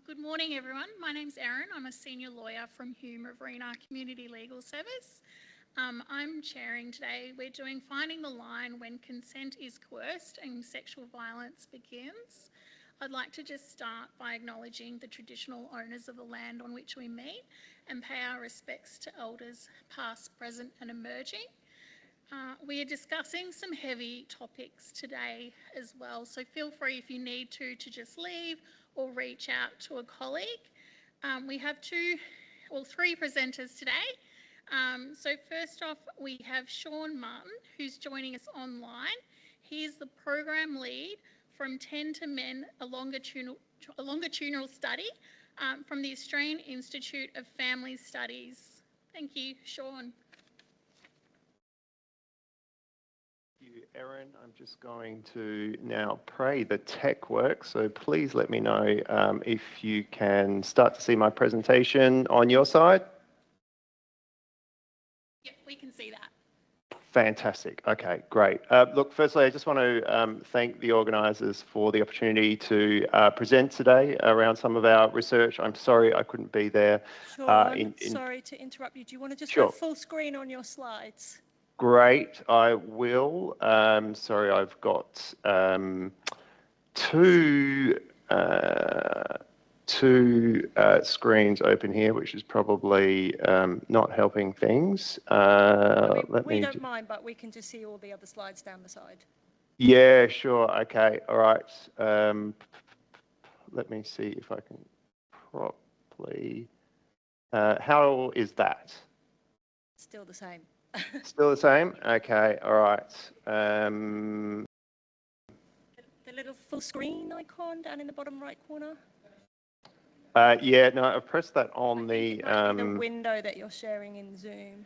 Good morning, everyone. My name's Erin. I'm a senior lawyer from Hume Riverina Community Legal Service. I'm chairing today. We're doing Finding the Line When Consent is Coerced and Sexual Violence Begins. I'd like to just start by acknowledging the traditional owners of the land on which we meet and pay our respects to elders past, present and emerging. We are discussing some heavy topics today as well, so feel free if you need to just leave or reach out to a colleague. We have three presenters today. So first off, we have Sean Martin, who's joining us online. He is the program lead from 10 to Men, a longitudinal study from the Australian Institute of Family Studies. Thank you, Sean. Thank you, Erin. I'm just going to now pray the tech works. So please let me know if you can start to see my presentation on your side. Yep, we can see that. Fantastic. Okay, great. Look, firstly, I just want to thank the organisers for the opportunity to present today around some of our research. I'm sorry I couldn't be there. Sean, sorry to interrupt you. Do you want to just go full screen on your slides? Great, I will. Sorry, I've got two screens open here, which is probably not helping things. We don't mind, but we can just see all the other slides down the side. Yeah, sure. Okay. All right. Let me see if I can properly. How is that? Still the same. Still the same? Okay. All right. The little full screen icon down in the bottom right corner. Yeah, no, I've pressed that on the window that you're sharing in Zoom.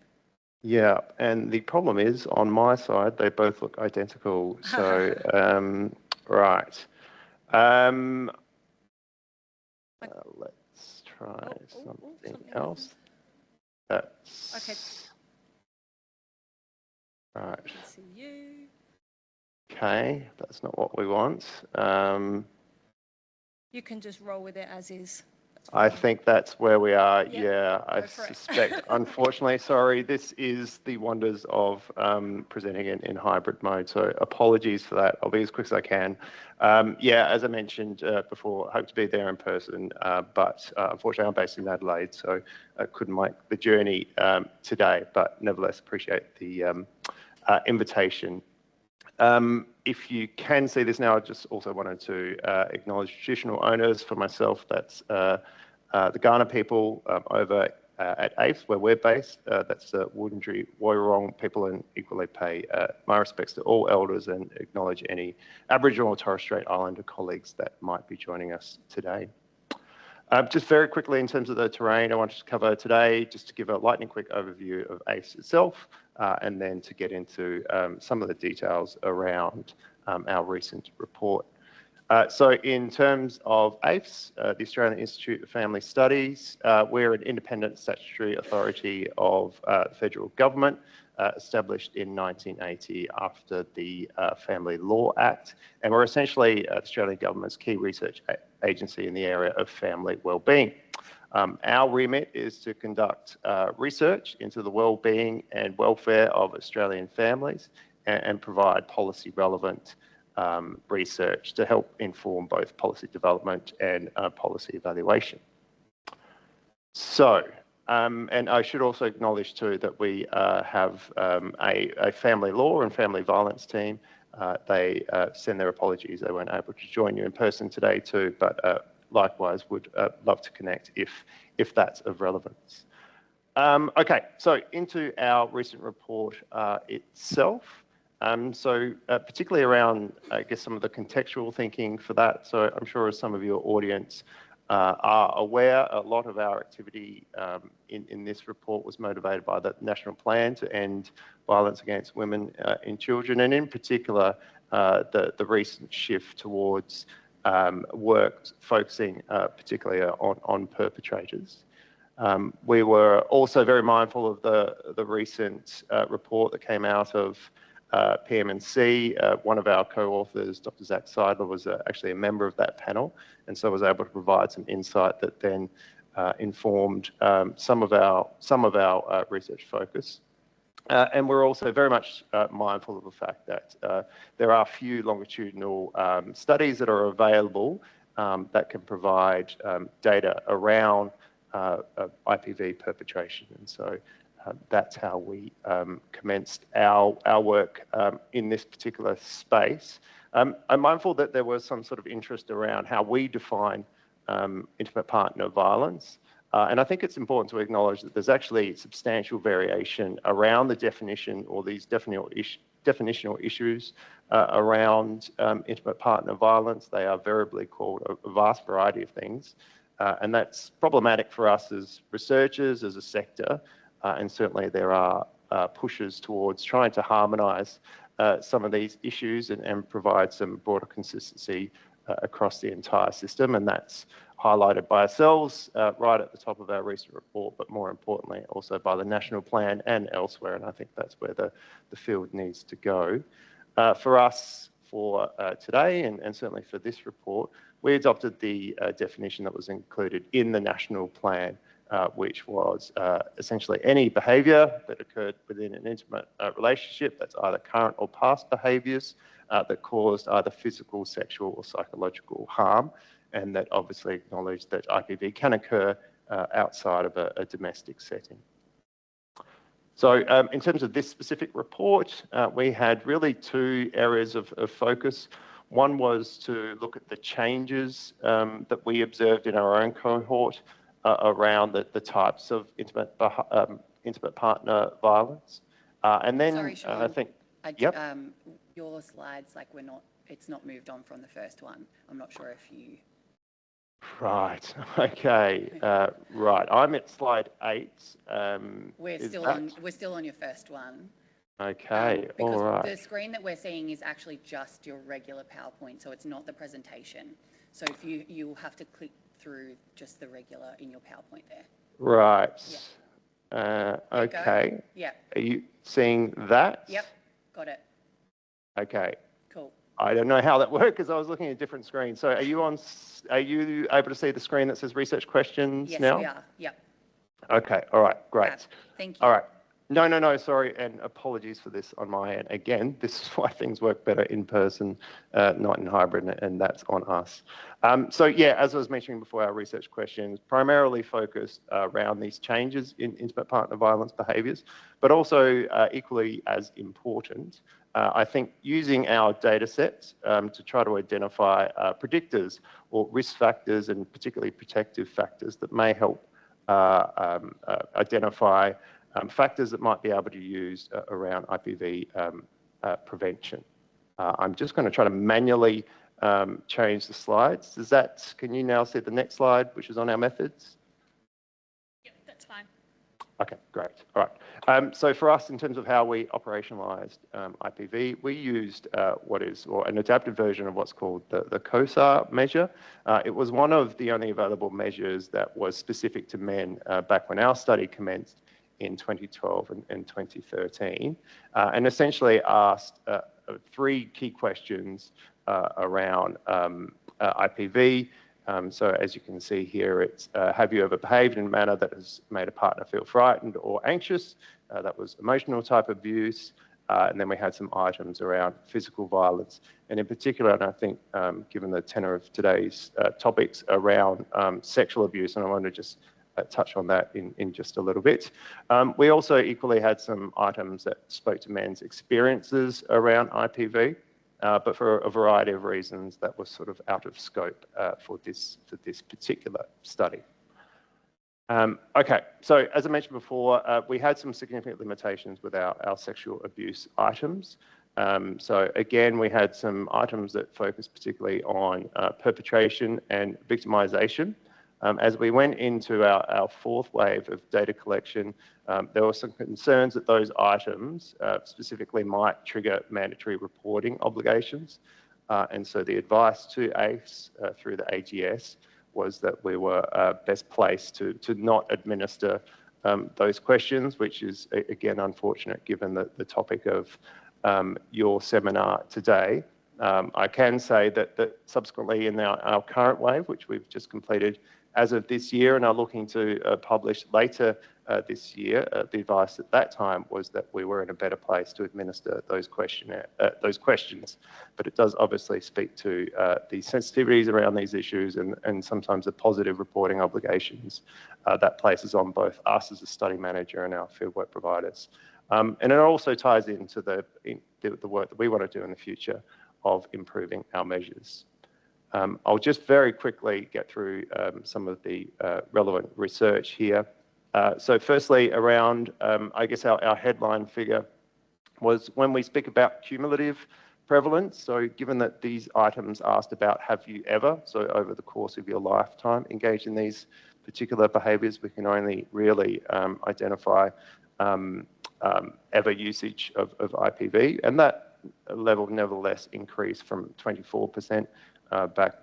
Yeah, and the problem is on my side they both look identical. So right. Let's try something else. That's okay. Right. I can see you. Okay, that's not what we want. You can just roll with it as is. I think that's where we are. Yep. Yeah, I suspect. Unfortunately, sorry, this is the wonders of presenting in hybrid mode. So apologies for that. I'll be as quick as I can. Yeah, as I mentioned before, hope to be there in person, but unfortunately I'm based in Adelaide, so I couldn't make the journey today, but nevertheless appreciate the invitation. If you can see this now, I just also wanted to acknowledge traditional owners. For myself, that's the Kaurna people over at AFE, where we're based. That's the Wurundjeri Woiwurrung people, and equally pay my respects to all elders and acknowledge any Aboriginal or Torres Strait Islander colleagues that might be joining us today. Just very quickly in terms of the terrain I wanted to cover today, just to give a lightning quick overview of AFE itself, and then to get into some of the details around our recent report. So in terms of AFE, the Australian Institute of Family Studies, we're an independent statutory authority of the federal government, established in 1980 after the Family Law Act, and we're essentially the Australian government's key research agency in the area of family wellbeing. Our remit is to conduct research into the wellbeing and welfare of Australian families and provide policy relevant research to help inform both policy development and policy evaluation. So, and I should also acknowledge too that we have a family law and family violence team. They send their apologies. They weren't able to join you in person today too, but likewise would love to connect if that's of relevance. Okay, so into our recent report itself. So particularly around, I guess, some of the contextual thinking for that. So I'm sure as some of your audience are aware, a lot of our activity in this report was motivated by the National Plan to End Violence Against Women and Children, and in particular, the recent shift towards work focusing particularly on perpetrators. We were also very mindful of the recent report that came out of PM&C. One of our co-authors, Dr. Zach Seidler, was actually a member of that panel, and so was able to provide some insight that then informed some of our research focus. And we're also very much mindful of the fact that there are few longitudinal studies that are available that can provide data around IPV perpetration. And so that's how we commenced our work in this particular space. I'm mindful that there was some sort of interest around how we define intimate partner violence. And I think it's important to acknowledge that there's actually substantial variation around the definition or these definitional issues around intimate partner violence. They are variably called a vast variety of things. And that's problematic for us as researchers, as a sector. And certainly there are pushes towards trying to harmonise some of these issues and provide some broader consistency across the entire system. And that's highlighted by ourselves right at the top of our recent report, but more importantly, also by the national plan and elsewhere. And I think that's where the field needs to go. For us, for today, and certainly for this report, we adopted the definition that was included in the national plan, which was essentially any behaviour that occurred within an intimate relationship that's either current or past behaviours that caused either physical, sexual or psychological harm, and that obviously acknowledged that IPV can occur outside of a domestic setting. So in terms of this specific report, we had really two areas of focus. One was to look at the changes that we observed in our own cohort around the types of intimate partner violence. And then Sorry, Sean, I think, yep. Your slides, like it's not moved on from the first one. I'm not sure if you... Right, okay, right. I'm at slide 8. We're still on your first one. Okay, because all right. The screen that we're seeing is actually just your regular PowerPoint, so it's not the presentation. So if you'll have to click through just the regular in your PowerPoint there. Right. Yeah. Okay. Yeah. Are you seeing that? Yep, got it. Okay. Cool. I don't know how that worked because I was looking at a different screen. So are you able to see the screen that says research questions now? Yes, we are. Yep. Okay. All right. Great. Fab. Thank you. All right. No, sorry, and apologies for this on my end. Again, this is why things work better in person, not in hybrid, and that's on us. So yeah, as I was mentioning before, our research questions primarily focused around these changes in intimate partner violence behaviours, but also equally as important, I think using our data sets to try to identify predictors or risk factors and particularly protective factors that may help identify factors that might be able to use around IPV prevention. I'm just going to try to manually change the slides. Can you now see the next slide, which is on our methods? Yep, that's fine. Okay, great. All right. So for us, in terms of how we operationalised IPV, we used an adapted version of what's called the COSAR measure. It was one of the only available measures that was specific to men back when our study commenced in 2012 and 2013, and essentially asked 3 key questions around IPV. So as you can see here, it's have you ever behaved in a manner that has made a partner feel frightened or anxious? That was emotional type abuse. And then we had some items around physical violence. And in particular, and I think given the tenor of today's topics around sexual abuse, and I want to just touch on that in just a little bit. We also equally had some items that spoke to men's experiences around IPV, but for a variety of reasons that was sort of out of scope for this particular study. Okay, so as I mentioned before, we had some significant limitations with our sexual abuse items. So again, we had some items that focused particularly on perpetration and victimisation. As we went into our 4th wave of data collection, there were some concerns that those items specifically might trigger mandatory reporting obligations. And so the advice to ACE through the AGS was that we were best placed to not administer those questions, which is, again, unfortunate given the topic of your seminar today. I can say that subsequently in our current wave, which we've just completed as of this year and are looking to publish later this year, the advice at that time was that we were in a better place to administer those questions. But it does obviously speak to the sensitivities around these issues and sometimes the positive reporting obligations that places on both us as a study manager and our fieldwork providers. And it also ties into the work that we want to do in the future of improving our measures. I'll just very quickly get through some of the relevant research here. So firstly, around, I guess our headline figure was when we speak about cumulative prevalence. So given that these items asked about have you ever, so over the course of your lifetime, engaged in these particular behaviours, we can only really identify ever usage of IPV, and that level nevertheless increased from 24% back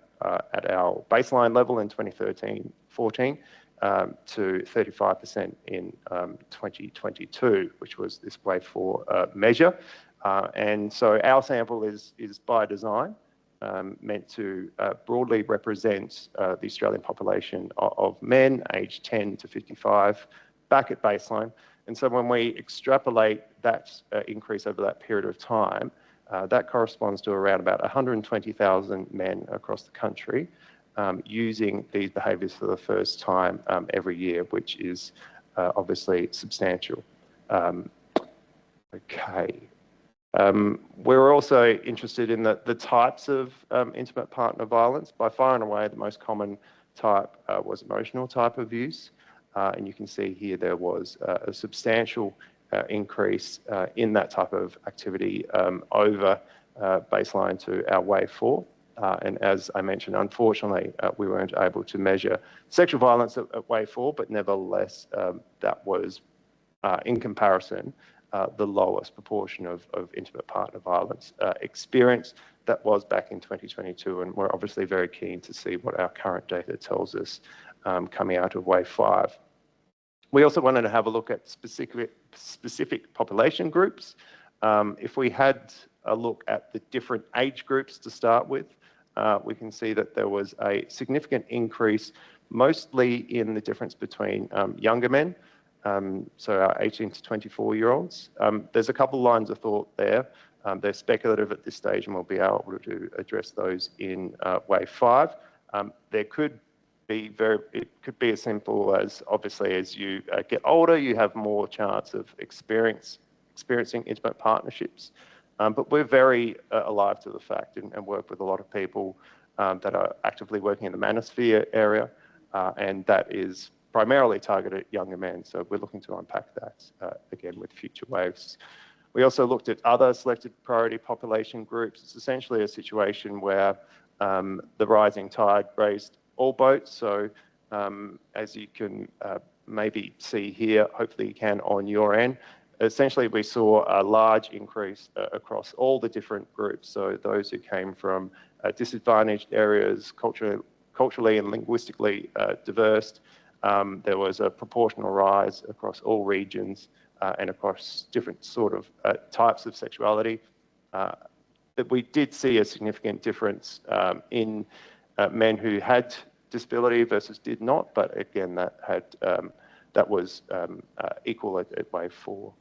at our baseline level in 2013-14 to 35% in 2022, which was this wave 4 measure. And so our sample is by design meant to broadly represent the Australian population of men aged 10 to 55 back at baseline. And so when we extrapolate that increase over that period of time, that corresponds to around about 120,000 men across the country using these behaviours for the first time every year, which is obviously substantial. Okay. We're also interested in the types of intimate partner violence. By far and away, the most common type was emotional type of use. And you can see here there was a substantial increase in that type of activity over baseline to our wave 4. And as I mentioned, unfortunately, we weren't able to measure sexual violence at wave 4, but nevertheless, that was, in comparison, the lowest proportion of intimate partner violence experience. That was back in 2022, and we're obviously very keen to see what our current data tells us coming out of wave 5. We also wanted to have a look at specific population groups. If we had a look at the different age groups to start with, we can see that there was a significant increase, mostly in the difference between younger men, so our 18 to 24-year-olds. There's a couple lines of thought there. They're speculative at this stage, and we'll be able to address those in wave 5. It could be as simple as, obviously, as you get older, you have more chance of experiencing intimate partnerships. But we're very alive to the fact and work with a lot of people that are actively working in the manosphere area, and that is primarily targeted at younger men. So we're looking to unpack that again with future waves. We also looked at other selected priority population groups. It's essentially a situation where the rising tide raised all boats. So as you can maybe see here, hopefully you can on your end, essentially we saw a large increase across all the different groups. So those who came from disadvantaged areas, culturally and linguistically diverse, there was a proportional rise across all regions and across different sort of types of sexuality. But we did see a significant difference in men who had disability versus did not, but again, that was equal at wave 4.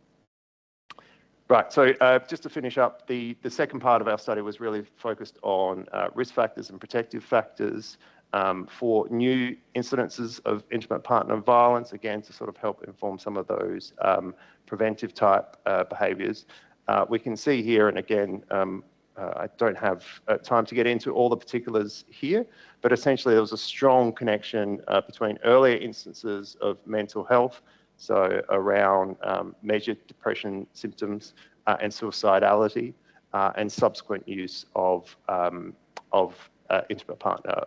Right, so just to finish up, the second part of our study was really focused on risk factors and protective factors for new incidences of intimate partner violence, again, to sort of help inform some of those preventive type behaviours. We can see here, and again, I don't have time to get into all the particulars here, but essentially there was a strong connection between earlier instances of mental health, so around measured depression symptoms and suicidality, and subsequent use of intimate partner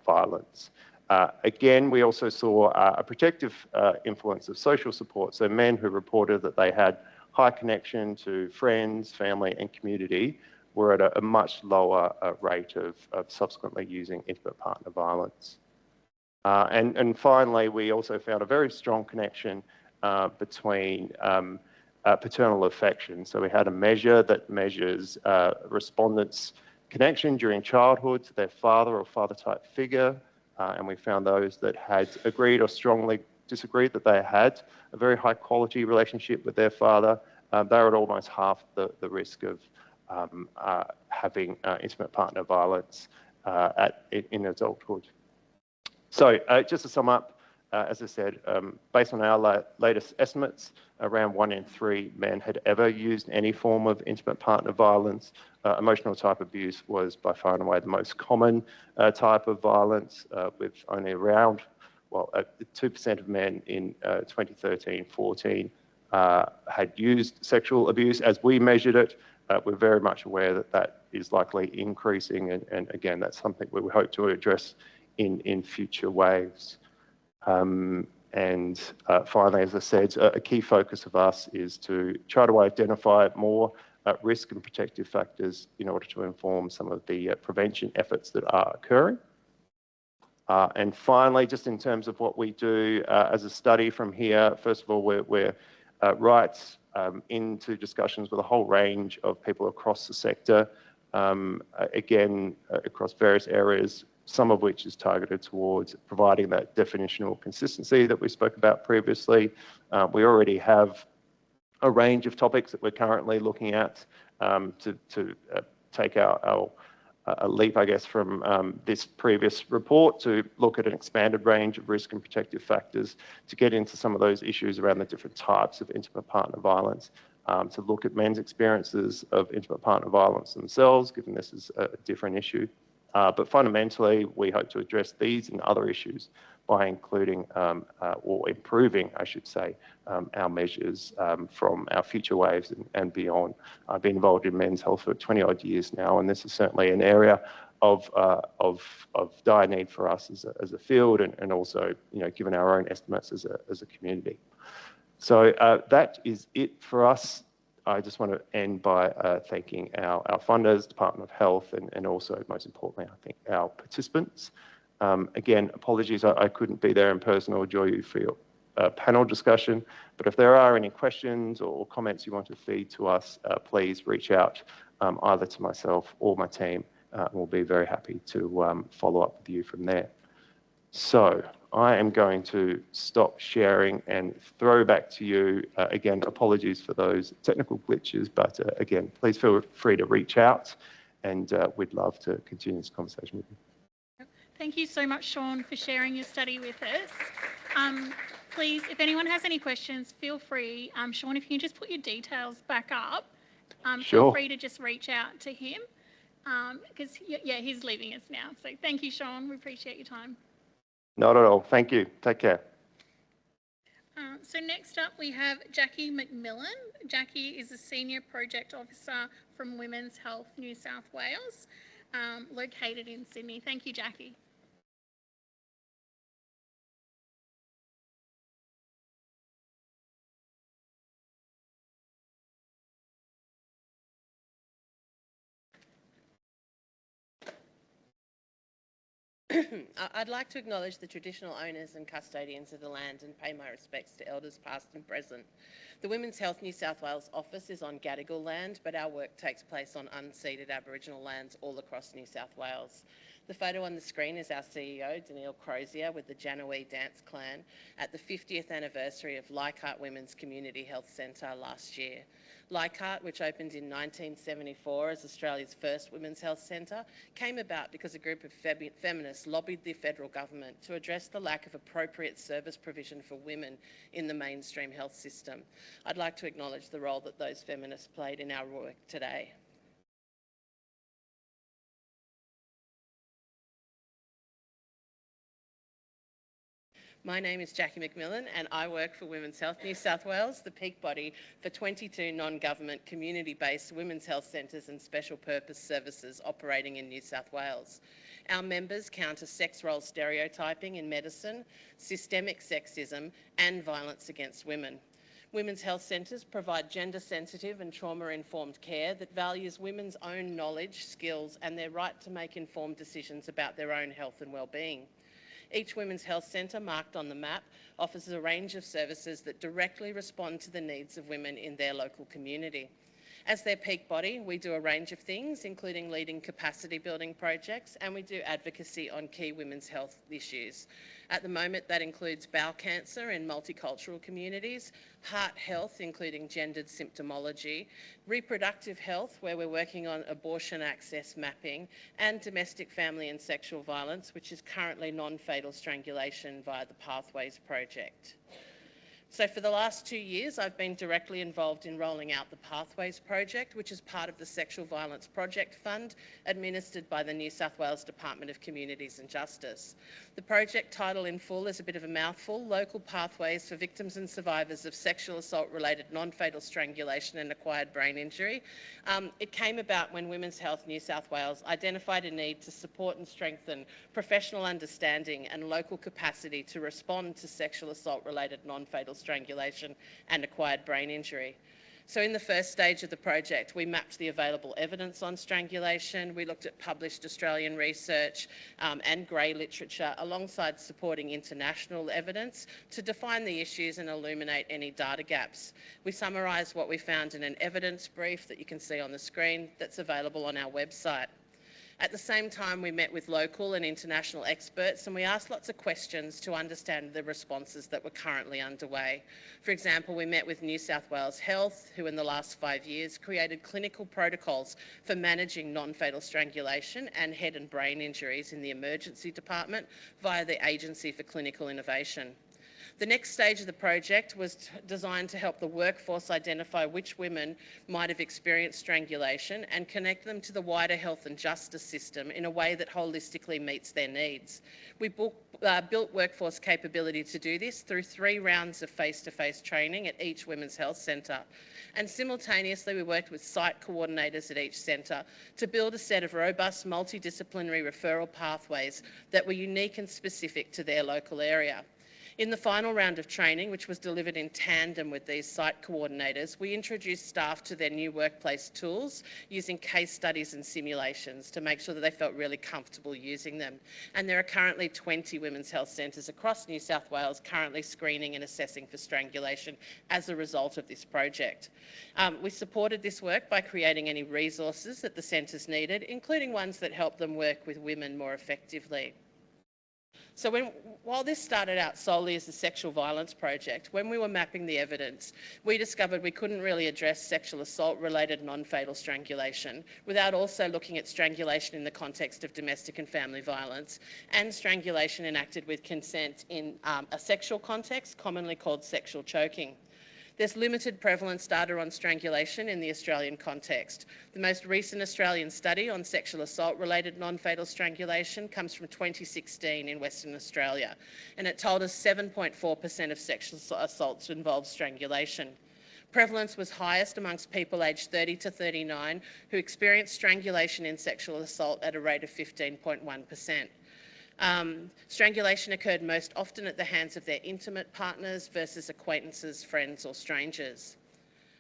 violence. Again, we also saw a protective influence of social support, so men who reported that they had high connection to friends, family and community were at a much lower rate of subsequently using intimate partner violence. And finally, we also found a very strong connection between paternal affection. So we had a measure that measures respondents' connection during childhood to their father or father-type figure, and we found those that had agreed or strongly disagreed that they had a very high-quality relationship with their father. They were at almost half the risk of having intimate partner violence in adulthood. So just to sum up, as I said, based on our latest estimates, around 1 in 3 men had ever used any form of intimate partner violence. Emotional type abuse was by far and away the most common type of violence, with only around, 2% of men in 2013-14 had used sexual abuse as we measured it. We're very much aware that that is likely increasing, and again, that's something we hope to address in future waves. And finally, as I said, a key focus of us is to try to identify more risk and protective factors in order to inform some of the prevention efforts that are occurring. And finally, just in terms of what we do as a study from here, first of all, we're right into discussions with a whole range of people across the sector, again, across various areas, some of which is targeted towards providing that definitional consistency that we spoke about previously. We already have a range of topics that we're currently looking at to take a leap, I guess, from this previous report to look at an expanded range of risk and protective factors, to get into some of those issues around the different types of intimate partner violence, to look at men's experiences of intimate partner violence themselves, given this is a different issue. But fundamentally, we hope to address these and other issues by including or improving, I should say, our measures from our future waves and beyond. I've been involved in men's health for 20 odd years now, and this is certainly an area of dire need for us as a field, and also, given our own estimates as a community. So that is it for us. I just want to end by thanking our funders, Department of Health, and also, most importantly, I think, our participants. Again, apologies, I couldn't be there in person or join you for your panel discussion, but if there are any questions or comments you want to feed to us, please reach out either to myself or my team. We'll be very happy to follow up with you from there. So I am going to stop sharing and throw back to you. Again, apologies for those technical glitches, but again, please feel free to reach out, and we'd love to continue this conversation with you. Thank you so much, Sean, for sharing your study with us. Please, if anyone has any questions, feel free. Sean, if you can just put your details back up, Sure. Feel free to just reach out to him, because, he's leaving us now. So thank you, Sean. We appreciate your time. Not at all. Thank you. Take care. So next up we have Jackie McMillan. Jackie is a Senior Project Officer from Women's Health New South Wales, located in Sydney. Thank you, Jackie. I'd like to acknowledge the traditional owners and custodians of the land and pay my respects to elders past and present. The Women's Health New South Wales office is on Gadigal land, but our work takes place on unceded Aboriginal lands all across New South Wales. The photo on the screen is our CEO, Danielle Crozier, with the Janawee Dance Clan at the 50th anniversary of Leichhardt Women's Community Health Centre last year. Leichhardt, which opened in 1974 as Australia's first women's health centre, came about because a group of feminists lobbied the federal government to address the lack of appropriate service provision for women in the mainstream health system. I'd like to acknowledge the role that those feminists played in our work today. My name is Jackie McMillan and I work for Women's Health New South Wales, the peak body for 22 non-government community-based women's health centres and special purpose services operating in New South Wales. Our members counter sex role stereotyping in medicine, systemic sexism and violence against women. Women's health centres provide gender-sensitive and trauma-informed care that values women's own knowledge, skills and their right to make informed decisions about their own health and well-being. Each Women's Health Centre marked on the map offers a range of services that directly respond to the needs of women in their local community. As their peak body, we do a range of things, including leading capacity building projects, and we do advocacy on key women's health issues. At the moment, that includes bowel cancer in multicultural communities, heart health, including gendered symptomology, reproductive health, where we're working on abortion access mapping, and domestic family and sexual violence, which is currently non-fatal strangulation via the Pathways project. So for the last 2 years, I've been directly involved in rolling out the Pathways project, which is part of the Sexual Violence Project Fund, administered by the New South Wales Department of Communities and Justice. The project title in full is a bit of a mouthful: Local Pathways for Victims and Survivors of Sexual Assault-Related Non-Fatal Strangulation and Acquired Brain Injury. It came about when Women's Health New South Wales identified a need to support and strengthen professional understanding and local capacity to respond to sexual assault-related non-fatal strangulation and acquired brain injury. So in the first stage of the project, we mapped the available evidence on strangulation. We looked at published Australian research and grey literature alongside supporting international evidence to define the issues and illuminate any data gaps. We summarised what we found in an evidence brief that you can see on the screen that's available on our website. At the same time, we met with local and international experts, and we asked lots of questions to understand the responses that were currently underway. For example, we met with New South Wales Health, who in the last 5 years created clinical protocols for managing non-fatal strangulation and head and brain injuries in the emergency department via the Agency for Clinical Innovation. The next stage of the project was designed to help the workforce identify which women might have experienced strangulation and connect them to the wider health and justice system in a way that holistically meets their needs. We built workforce capability to do this through 3 rounds of face-to-face training at each Women's Health Centre. And simultaneously, we worked with site coordinators at each centre to build a set of robust multidisciplinary referral pathways that were unique and specific to their local area. In the final round of training, which was delivered in tandem with these site coordinators, we introduced staff to their new workplace tools using case studies and simulations to make sure that they felt really comfortable using them. And there are currently 20 women's health centres across New South Wales currently screening and assessing for strangulation as a result of this project. We supported this work by creating any resources that the centres needed, including ones that help them work with women more effectively. So while this started out solely as a sexual violence project, when we were mapping the evidence, we discovered we couldn't really address sexual assault-related non-fatal strangulation without also looking at strangulation in the context of domestic and family violence and strangulation enacted with consent in a sexual context, commonly called sexual choking. There's limited prevalence data on strangulation in the Australian context. The most recent Australian study on sexual assault-related non-fatal strangulation comes from 2016 in Western Australia, and it told us 7.4% of sexual assaults involved strangulation. Prevalence was highest amongst people aged 30 to 39 who experienced strangulation in sexual assault at a rate of 15.1%. Strangulation occurred most often at the hands of their intimate partners versus acquaintances, friends or strangers.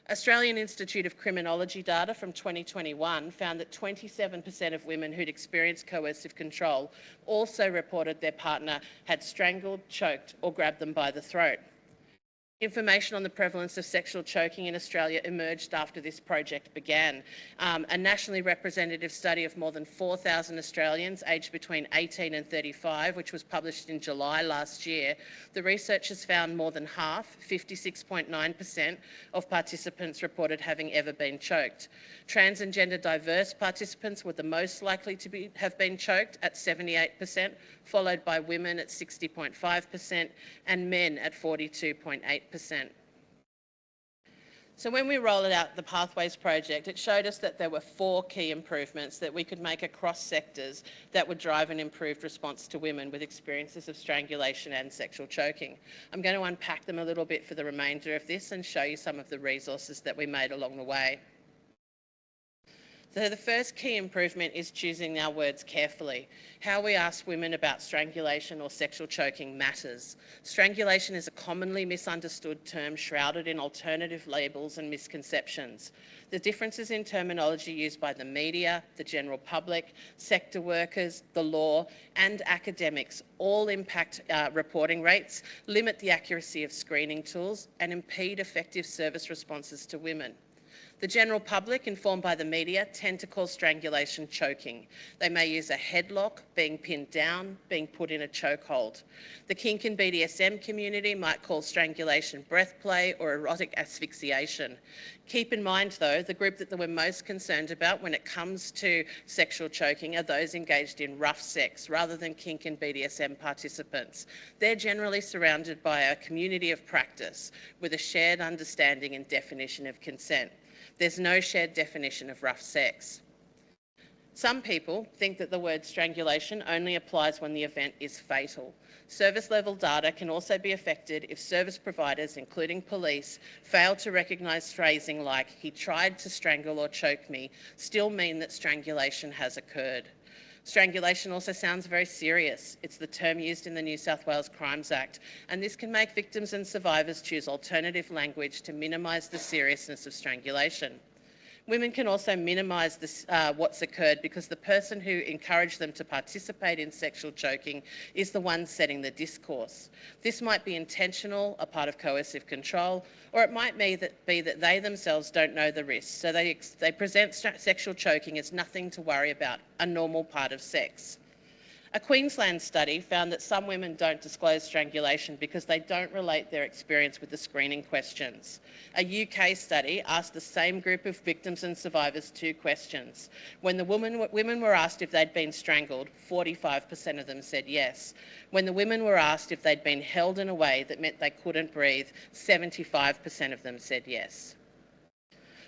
Australian Institute of Criminology data from 2021 found that 27% of women who'd experienced coercive control also reported their partner had strangled, choked or grabbed them by the throat. Information on the prevalence of sexual choking in Australia emerged after this project began. A nationally representative study of more than 4,000 Australians aged between 18 and 35, which was published in July last year, the researchers found more than half, 56.9% of participants reported having ever been choked. Trans and gender diverse participants were the most likely to have been choked at 78%, followed by women at 60.5% and men at 42.8%. So when we rolled out the Pathways project, it showed us that there were 4 key improvements that we could make across sectors that would drive an improved response to women with experiences of strangulation and sexual choking. I'm going to unpack them a little bit for the remainder of this and show you some of the resources that we made along the way. So the first key improvement is choosing our words carefully. How we ask women about strangulation or sexual choking matters. Strangulation is a commonly misunderstood term shrouded in alternative labels and misconceptions. The differences in terminology used by the media, the general public, sector workers, the law and academics all impact reporting rates, limit the accuracy of screening tools and impede effective service responses to women. The general public, informed by the media, tend to call strangulation choking. They may use a headlock, being pinned down, being put in a chokehold. The kink and BDSM community might call strangulation breath play or erotic asphyxiation. Keep in mind, though, the group that we're most concerned about when it comes to sexual choking are those engaged in rough sex rather than kink and BDSM participants. They're generally surrounded by a community of practice with a shared understanding and definition of consent. There's no shared definition of rough sex. Some people think that the word strangulation only applies when the event is fatal. Service level data can also be affected if service providers, including police, fail to recognise phrasing like, "he tried to strangle or choke me," still mean that strangulation has occurred. Strangulation also sounds very serious. It's the term used in the New South Wales Crimes Act, and this can make victims and survivors choose alternative language to minimise the seriousness of strangulation. Women can also minimise what's occurred because the person who encouraged them to participate in sexual choking is the one setting the discourse. This might be intentional, a part of coercive control, or it might be that they themselves don't know the risks, so they present sexual choking as nothing to worry about, a normal part of sex. A Queensland study found that some women don't disclose strangulation because they don't relate their experience with the screening questions. A UK study asked the same group of victims and survivors 2 questions. When the women were asked if they'd been strangled, 45% of them said yes. When the women were asked if they'd been held in a way that meant they couldn't breathe, 75% of them said yes.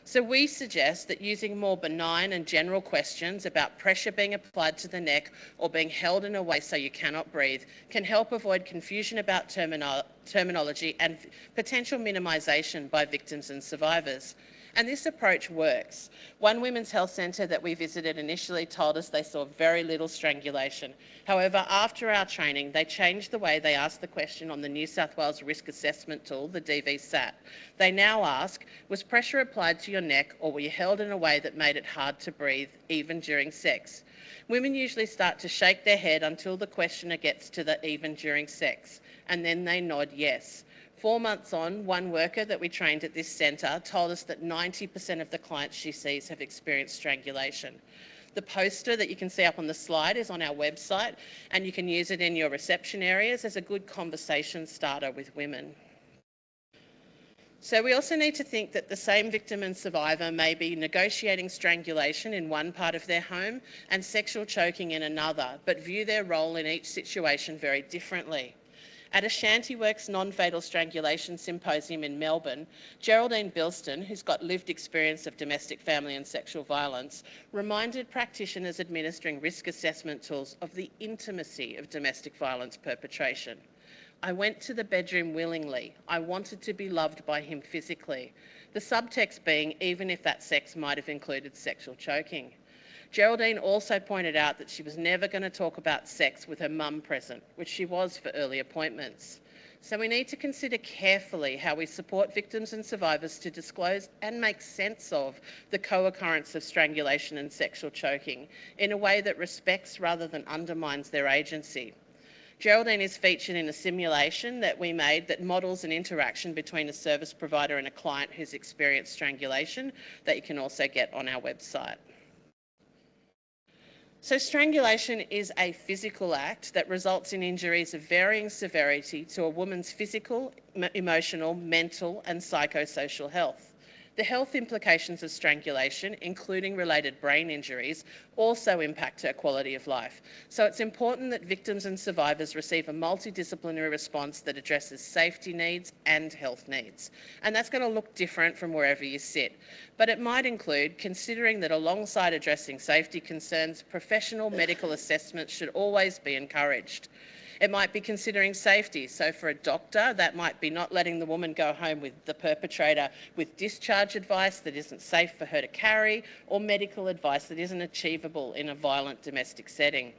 So we suggest that using more benign and general questions about pressure being applied to the neck or being held in a way so you cannot breathe can help avoid confusion about terminology and potential minimisation by victims and survivors. And this approach works. One women's health centre that we visited initially told us they saw very little strangulation. However, after our training, they changed the way they asked the question on the New South Wales risk assessment tool, the DVSAT. They now ask, was pressure applied to your neck or were you held in a way that made it hard to breathe, even during sex? Women usually start to shake their head until the questioner gets to the even during sex, and then they nod yes. 4 months on, one worker that we trained at this centre told us that 90% of the clients she sees have experienced strangulation. The poster that you can see up on the slide is on our website, and you can use it in your reception areas as a good conversation starter with women. So we also need to think that the same victim and survivor may be negotiating strangulation in one part of their home and sexual choking in another, but view their role in each situation very differently. At a Shantyworks non-fatal strangulation symposium in Melbourne, Geraldine Bilston, who's got lived experience of domestic, family and sexual violence, reminded practitioners administering risk assessment tools of the intimacy of domestic violence perpetration. I went to the bedroom willingly. I wanted to be loved by him physically. The subtext being, even if that sex might have included sexual choking. Geraldine also pointed out that she was never going to talk about sex with her mum present, which she was for early appointments. So we need to consider carefully how we support victims and survivors to disclose and make sense of the co-occurrence of strangulation and sexual choking in a way that respects rather than undermines their agency. Geraldine is featured in a simulation that we made that models an interaction between a service provider and a client who's experienced strangulation that you can also get on our website. So strangulation is a physical act that results in injuries of varying severity to a woman's physical, emotional, mental and psychosocial health. The health implications of strangulation, including related brain injuries, also impact her quality of life. So it's important that victims and survivors receive a multidisciplinary response that addresses safety needs and health needs. And that's going to look different from wherever you sit. But it might include considering that alongside addressing safety concerns, professional medical assessment should always be encouraged. It might be considering safety. So for a doctor, that might be not letting the woman go home with the perpetrator with discharge advice that isn't safe for her to carry, or medical advice that isn't achievable in a violent domestic setting.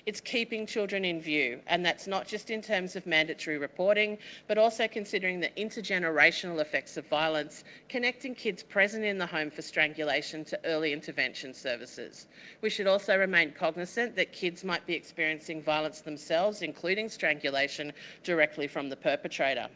It's keeping children in view, and that's not just in terms of mandatory reporting, but also considering the intergenerational effects of violence, connecting kids present in the home for strangulation to early intervention services. We should also remain cognisant that kids might be experiencing violence themselves, including strangulation, directly from the perpetrator.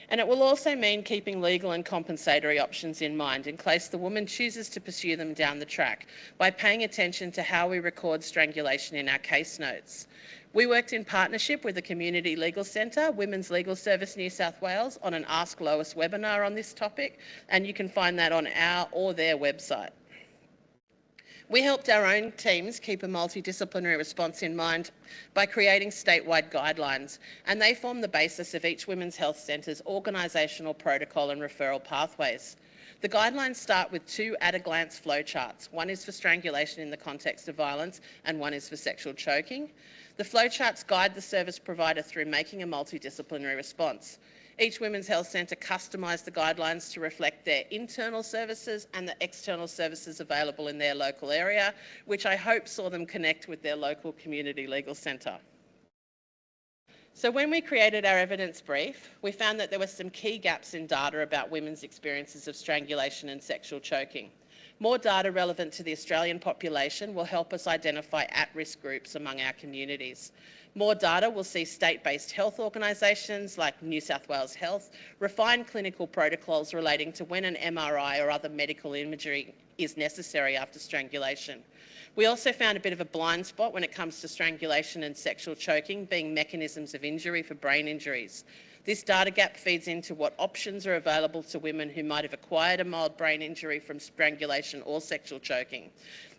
And it will also mean keeping legal and compensatory options in mind in case the woman chooses to pursue them down the track by paying attention to how we record strangulation in our case notes. We worked in partnership with the Community Legal Centre, Women's Legal Service New South Wales, on an Ask Lois webinar on this topic, and you can find that on our or their website. We helped our own teams keep a multidisciplinary response in mind by creating statewide guidelines, and they form the basis of each Women's Health Centre's organisational protocol and referral pathways. The guidelines start with two at-a-glance flowcharts. One is for strangulation in the context of violence, and one is for sexual choking. The flowcharts guide the service provider through making a multidisciplinary response. Each Women's Health Centre customised the guidelines to reflect their internal services and the external services available in their local area, which I hope saw them connect with their local community legal centre. So when we created our evidence brief, we found that there were some key gaps in data about women's experiences of strangulation and sexual choking. More data relevant to the Australian population will help us identify at-risk groups among our communities. More data will see state-based health organisations like New South Wales Health refine clinical protocols relating to when an MRI or other medical imagery is necessary after strangulation. We also found a bit of a blind spot when it comes to strangulation and sexual choking being mechanisms of injury for brain injuries. This data gap feeds into what options are available to women who might have acquired a mild brain injury from strangulation or sexual choking.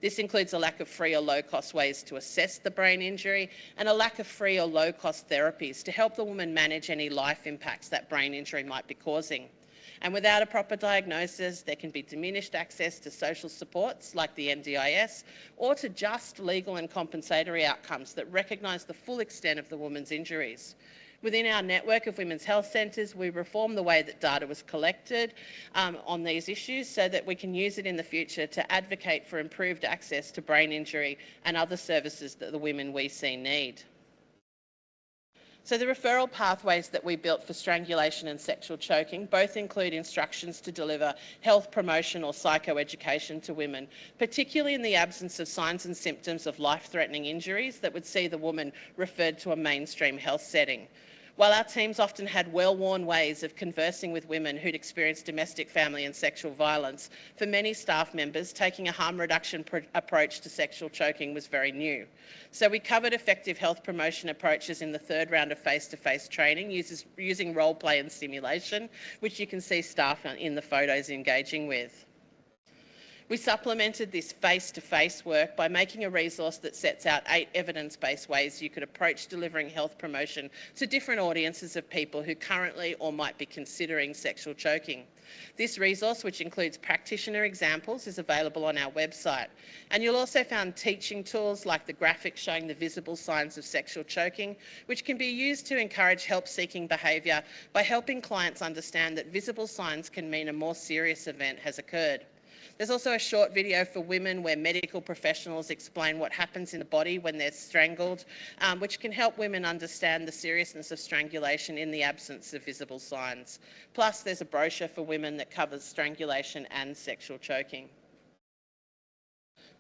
This includes a lack of free or low-cost ways to assess the brain injury and a lack of free or low-cost therapies to help the woman manage any life impacts that brain injury might be causing. And without a proper diagnosis, there can be diminished access to social supports like the NDIS or to just legal and compensatory outcomes that recognise the full extent of the woman's injuries. Within our network of women's health centres, we reformed the way that data was collected on these issues so that we can use it in the future to advocate for improved access to brain injury and other services that the women we see need. So the referral pathways that we built for strangulation and sexual choking both include instructions to deliver health promotion or psychoeducation to women, particularly in the absence of signs and symptoms of life-threatening injuries that would see the woman referred to a mainstream health setting. While our teams often had well-worn ways of conversing with women who'd experienced domestic, family and sexual violence, for many staff members, taking a harm reduction approach to sexual choking was very new. So we covered effective health promotion approaches in the third round of face-to-face training using role play and simulation, which you can see staff in the photos engaging with. We supplemented this face-to-face work by making a resource that sets out 8 evidence-based ways you could approach delivering health promotion to different audiences of people who currently or might be considering sexual choking. This resource, which includes practitioner examples, is available on our website. And you'll also find teaching tools like the graphics showing the visible signs of sexual choking, which can be used to encourage help-seeking behaviour by helping clients understand that visible signs can mean a more serious event has occurred. There's also a short video for women where medical professionals explain what happens in the body when they're strangled, which can help women understand the seriousness of strangulation in the absence of visible signs. Plus, there's a brochure for women that covers strangulation and sexual choking.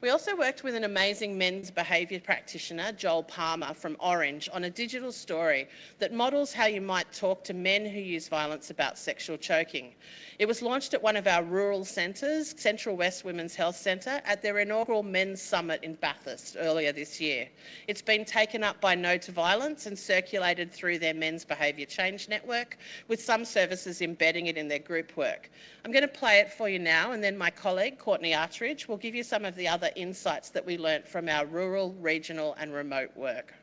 We also worked with an amazing men's behaviour practitioner, Joel Palmer from Orange, on a digital story that models how you might talk to men who use violence about sexual choking. It was launched at one of our rural centres, Central West Women's Health Centre, at their inaugural Men's Summit in Bathurst earlier this year. It's been taken up by No to Violence and circulated through their Men's Behaviour Change Network, with some services embedding it in their group work. I'm going to play it for you now, and then my colleague, Courtney Artridge, will give you some of the other insights that we learnt from our rural, regional and remote work.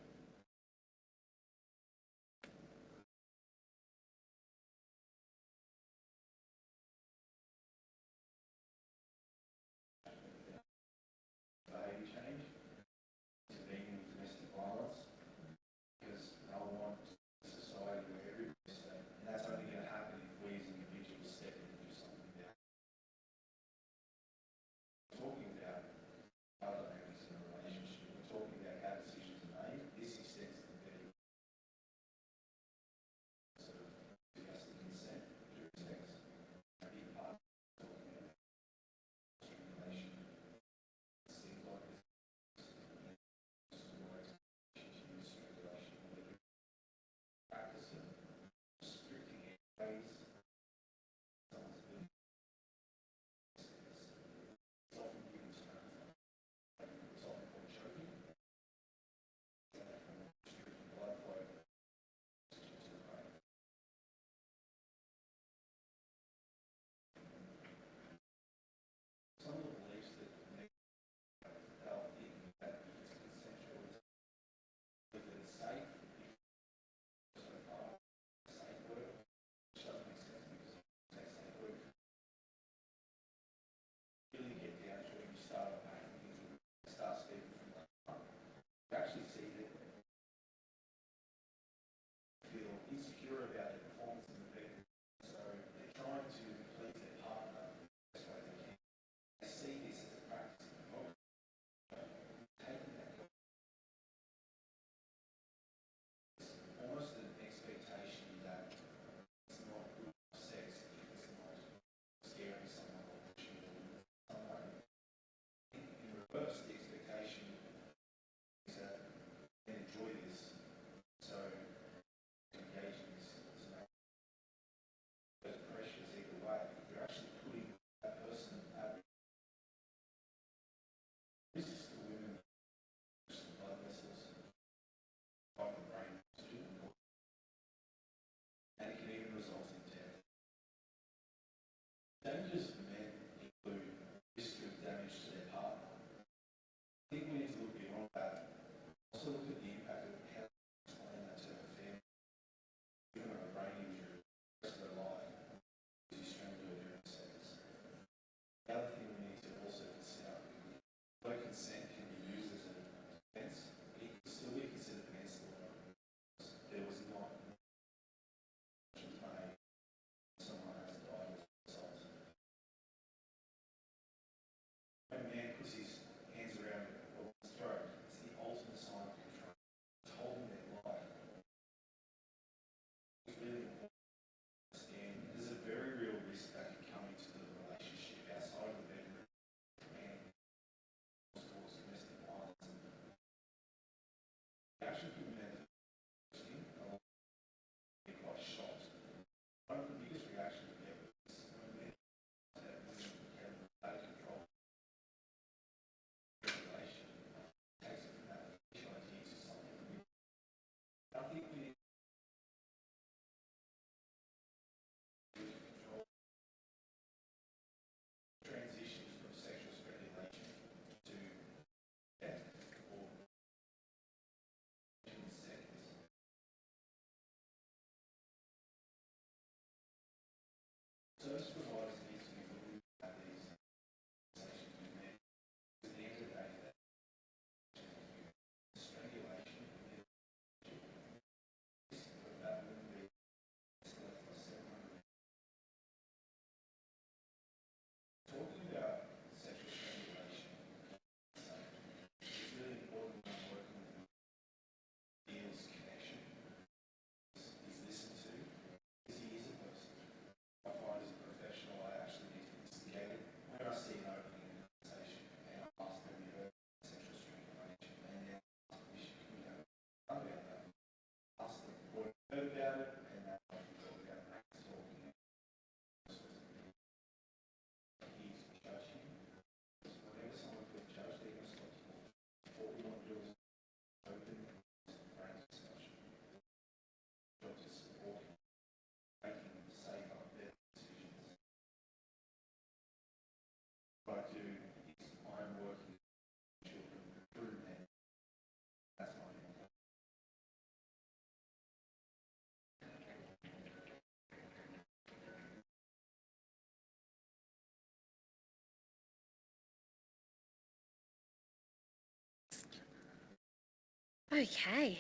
Okay.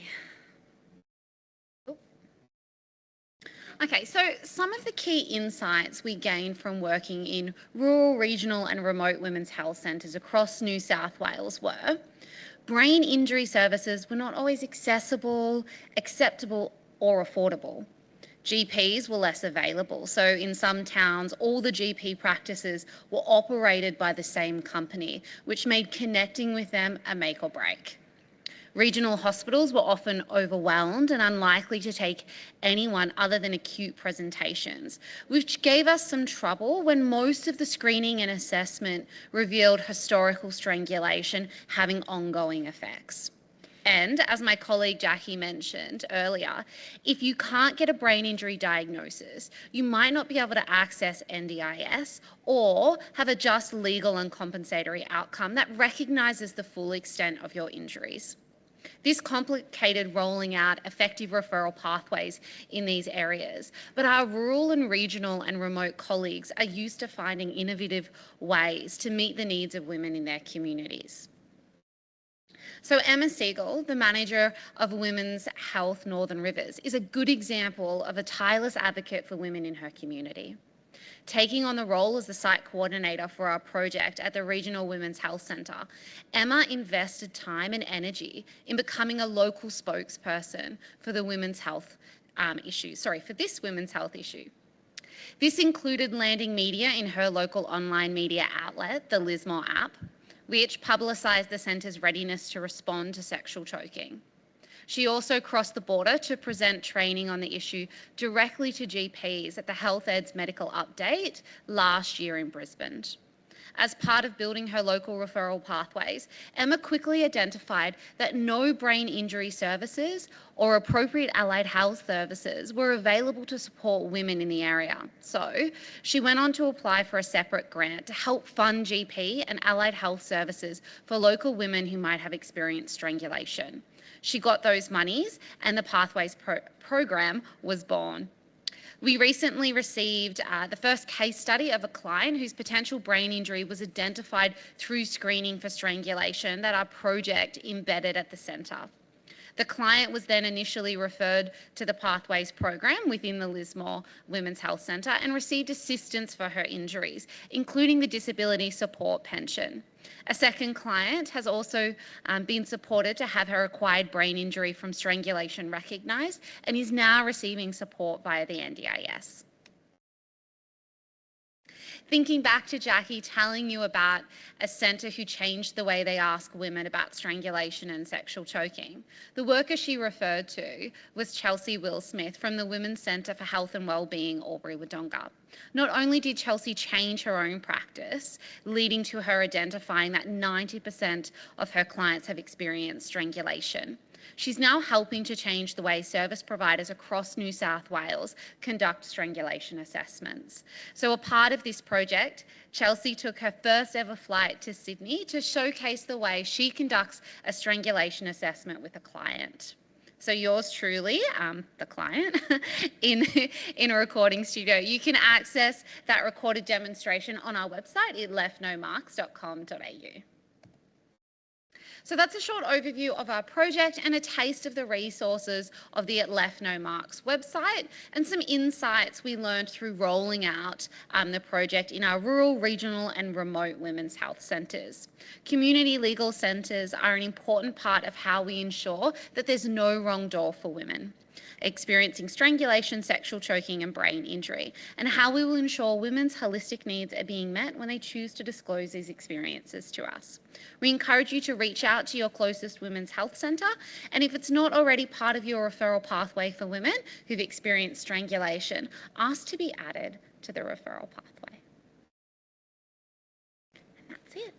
Okay, so some of the key insights we gained from working in rural, regional and remote women's health centres across New South Wales were brain injury services were not always accessible, acceptable or affordable. GPs were less available. So in some towns, all the GP practices were operated by the same company, which made connecting with them a make or break. Regional hospitals were often overwhelmed and unlikely to take anyone other than acute presentations, which gave us some trouble when most of the screening and assessment revealed historical strangulation having ongoing effects. And as my colleague Jackie mentioned earlier, if you can't get a brain injury diagnosis, you might not be able to access NDIS or have a just, legal and compensatory outcome that recognises the full extent of your injuries. This complicated rolling out effective referral pathways in these areas, but our rural and regional and remote colleagues are used to finding innovative ways to meet the needs of women in their communities. So Emma Siegel, the manager of Women's Health Northern Rivers, is a good example of a tireless advocate for women in her community. Taking on the role as the site coordinator for our project at the Regional Women's Health Centre, Emma invested time and energy in becoming a local spokesperson for the women's health for this women's health issue. This included landing media in her local online media outlet, the Lismore app, which publicised the centre's readiness to respond to sexual choking. She also crossed the border to present training on the issue directly to GPs at the Health Ed's medical update last year in Brisbane. As part of building her local referral pathways, Emma quickly identified that no brain injury services or appropriate allied health services were available to support women in the area. So she went on to apply for a separate grant to help fund GP and allied health services for local women who might have experienced strangulation. She got those monies and the Pathways program was born. We recently received the first case study of a client whose potential brain injury was identified through screening for strangulation that our project embedded at the centre. The client was then initially referred to the Pathways program within the Lismore Women's Health Centre and received assistance for her injuries, including the disability support pension. A second client has also been supported to have her acquired brain injury from strangulation recognised and is now receiving support via the NDIS. Thinking back to Jackie telling you about a centre who changed the way they ask women about strangulation and sexual choking, the worker she referred to was Chelsea Will-Smith from the Women's Centre for Health and Wellbeing, Albury-Wodonga. Not only did Chelsea change her own practice, leading to her identifying that 90% of her clients have experienced strangulation, she's now helping to change the way service providers across New South Wales conduct strangulation assessments. So a part of this project, Chelsea took her first ever flight to Sydney to showcase the way she conducts a strangulation assessment with a client. So yours truly, the client, in a recording studio. You can access that recorded demonstration on our website at leftnomarks.com.au. So that's a short overview of our project and a taste of the resources of the It Left No Marks website and some insights we learned through rolling out the project in our rural, regional and remote women's health centres. Community legal centres are an important part of how we ensure that there's no wrong door for women experiencing strangulation, sexual choking and brain injury, and how we will ensure women's holistic needs are being met when they choose to disclose these experiences to us. We encourage you to reach out to your closest women's health centre, and if it's not already part of your referral pathway for women who've experienced strangulation, ask to be added to the referral pathway. And that's it.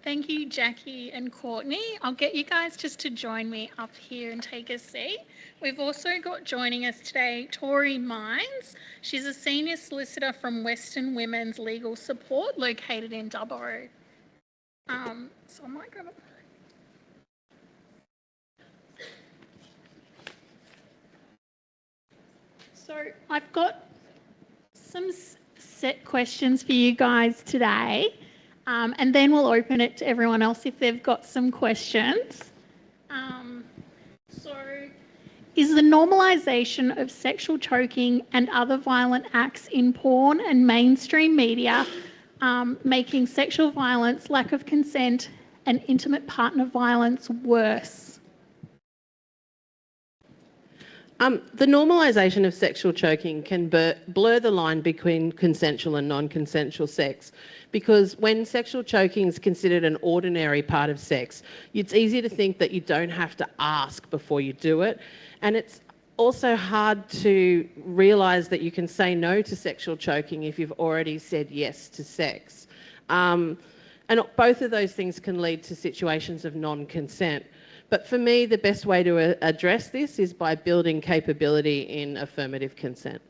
Thank you, Jackie and Courtney. I'll get you guys just to join me up here and take a seat. We've also got joining us today Tori Mines. She's a senior solicitor from Western Women's Legal Support located in Dubbo. So I might grab a... So I've got some set questions for you guys today, and then we'll open it to everyone else if they've got some questions. So, is the normalisation of sexual choking and other violent acts in porn and mainstream media making sexual violence, lack of consent, and intimate partner violence worse? The normalisation of sexual choking can blur the line between consensual and non-consensual sex, because when sexual choking is considered an ordinary part of sex, it's easy to think that you don't have to ask before you do it, and it's also hard to realise that you can say no to sexual choking if you've already said yes to sex. And both of those things can lead to situations of non-consent. But for me, the best way to address this is by building capability in affirmative consent.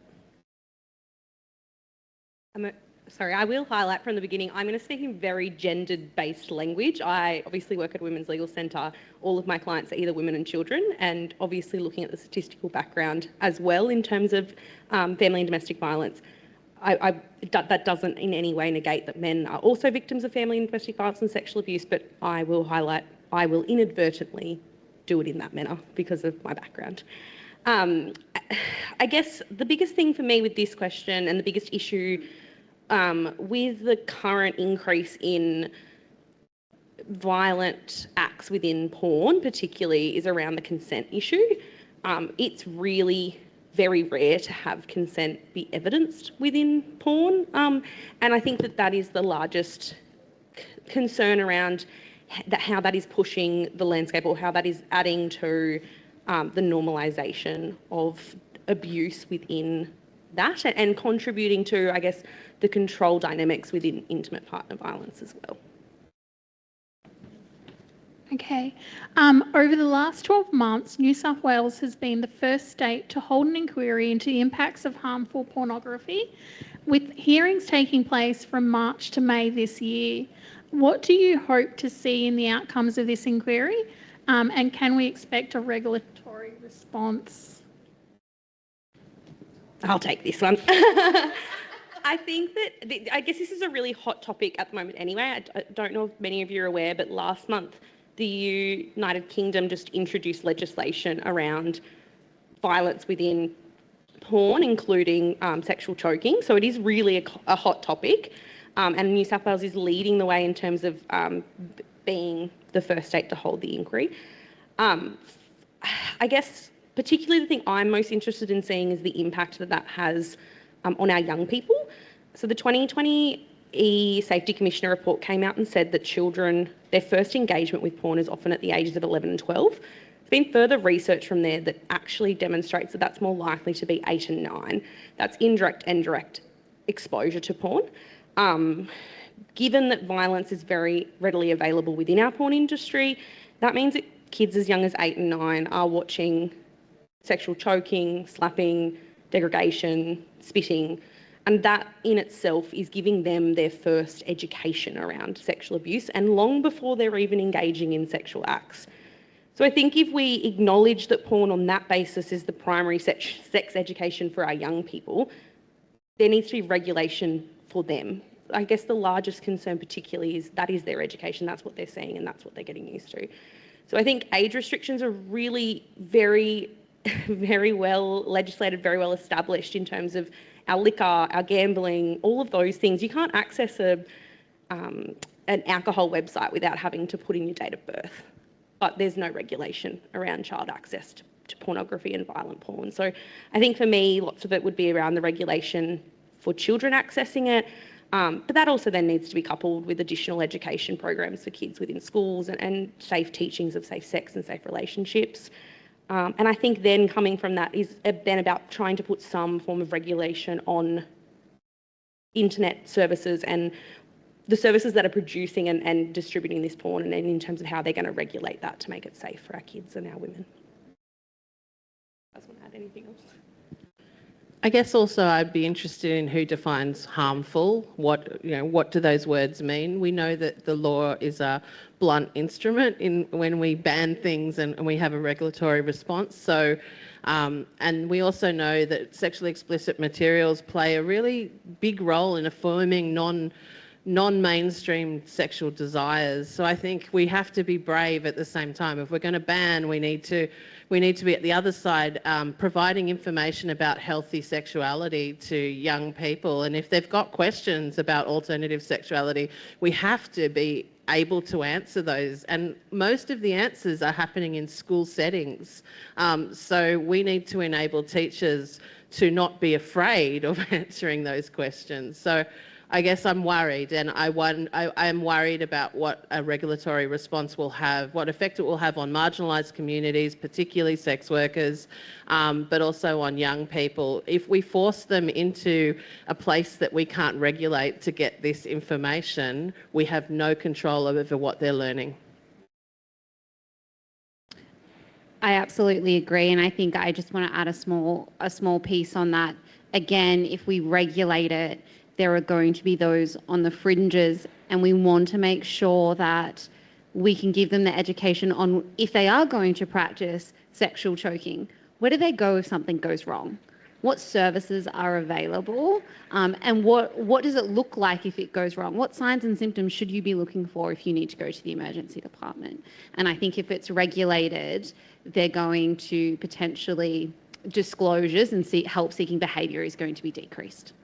I will highlight from the beginning, I'm going to speak in very gendered-based language. I obviously work at a Women's Legal Centre. All of my clients are either women and children, and obviously looking at the statistical background as well in terms of family and domestic violence. That doesn't in any way negate that men are also victims of family and domestic violence and sexual abuse, but I will highlight, I will inadvertently do it in that manner because of my background. I guess the biggest thing for me with this question and the biggest issue with the current increase in violent acts within porn particularly is around the consent issue. It's really very rare to have consent be evidenced within porn, and I think that is the largest concern around how that is pushing the landscape, or how that is adding to the normalisation of abuse within that, and contributing to, I guess, the control dynamics within intimate partner violence as well. Okay. Over the last 12 months, New South Wales has been the first state to hold an inquiry into the impacts of harmful pornography, with hearings taking place from March to May this year. What do you hope to see in the outcomes of this inquiry, and can we expect a regulatory response? I'll take this one. I think that, I guess this is a really hot topic at the moment anyway. I don't know if many of you are aware, but last month the United Kingdom just introduced legislation around violence within porn, including sexual choking. So it is really a hot topic. And New South Wales is leading the way in terms of being the first state to hold the inquiry. I guess particularly the thing I'm most interested in seeing is the impact that has on our young people. So the 2020 Safety Commissioner report came out and said that children, their first engagement with porn is often at the ages of 11 and 12. There's been further research from there that actually demonstrates that that's more likely to be 8 and 9. That's indirect and direct exposure to porn. Given that violence is very readily available within our porn industry, that means that kids as young as 8 and 9 are watching sexual choking, slapping, degradation, spitting, and that in itself is giving them their first education around sexual abuse, and long before they're even engaging in sexual acts. So I think if we acknowledge that porn on that basis is the primary sex education for our young people, there needs to be regulation for them. I guess the largest concern particularly is that is their education, that's what they're seeing and that's what they're getting used to. So I think age restrictions are really very well legislated, very well established in terms of our liquor, our gambling, all of those things. You can't access an alcohol website without having to put in your date of birth, but there's no regulation around child access to pornography and violent porn. So I think for me, lots of it would be around the regulation for children accessing it, but that also then needs to be coupled with additional education programs for kids within schools and safe teachings of safe sex and safe relationships. And I think then coming from that is then about trying to put some form of regulation on internet services and the services that are producing and distributing this porn, and then in terms of how they're going to regulate that to make it safe for our kids and our women. I just want to add anything else? I guess also I'd be interested in who defines harmful. What do those words mean? We know that the law is a blunt instrument when we ban things and we have a regulatory response. So And we also know that sexually explicit materials play a really big role in affirming non-mainstream sexual desires. So I think we have to be brave at the same time. If we're going to ban, we need to be at the other side, providing information about healthy sexuality to young people. And if they've got questions about alternative sexuality, we have to be able to answer those. And most of the answers are happening in school settings. So we need to enable teachers to not be afraid of answering those questions. So I guess I'm worried, and I am worried about what a regulatory response will have, what effect it will have on marginalised communities, particularly sex workers, but also on young people. If we force them into a place that we can't regulate to get this information, we have no control over what they're learning. I absolutely agree, and I think I just want to add a small piece on that. Again, if we regulate it, there are going to be those on the fringes, and we want to make sure that we can give them the education on, if they are going to practice sexual choking, where do they go if something goes wrong? What services are available, and what does it look like if it goes wrong? What signs and symptoms should you be looking for if you need to go to the emergency department? And I think if it's regulated, they're going to potentially, disclosures and help-seeking behaviour is going to be decreased.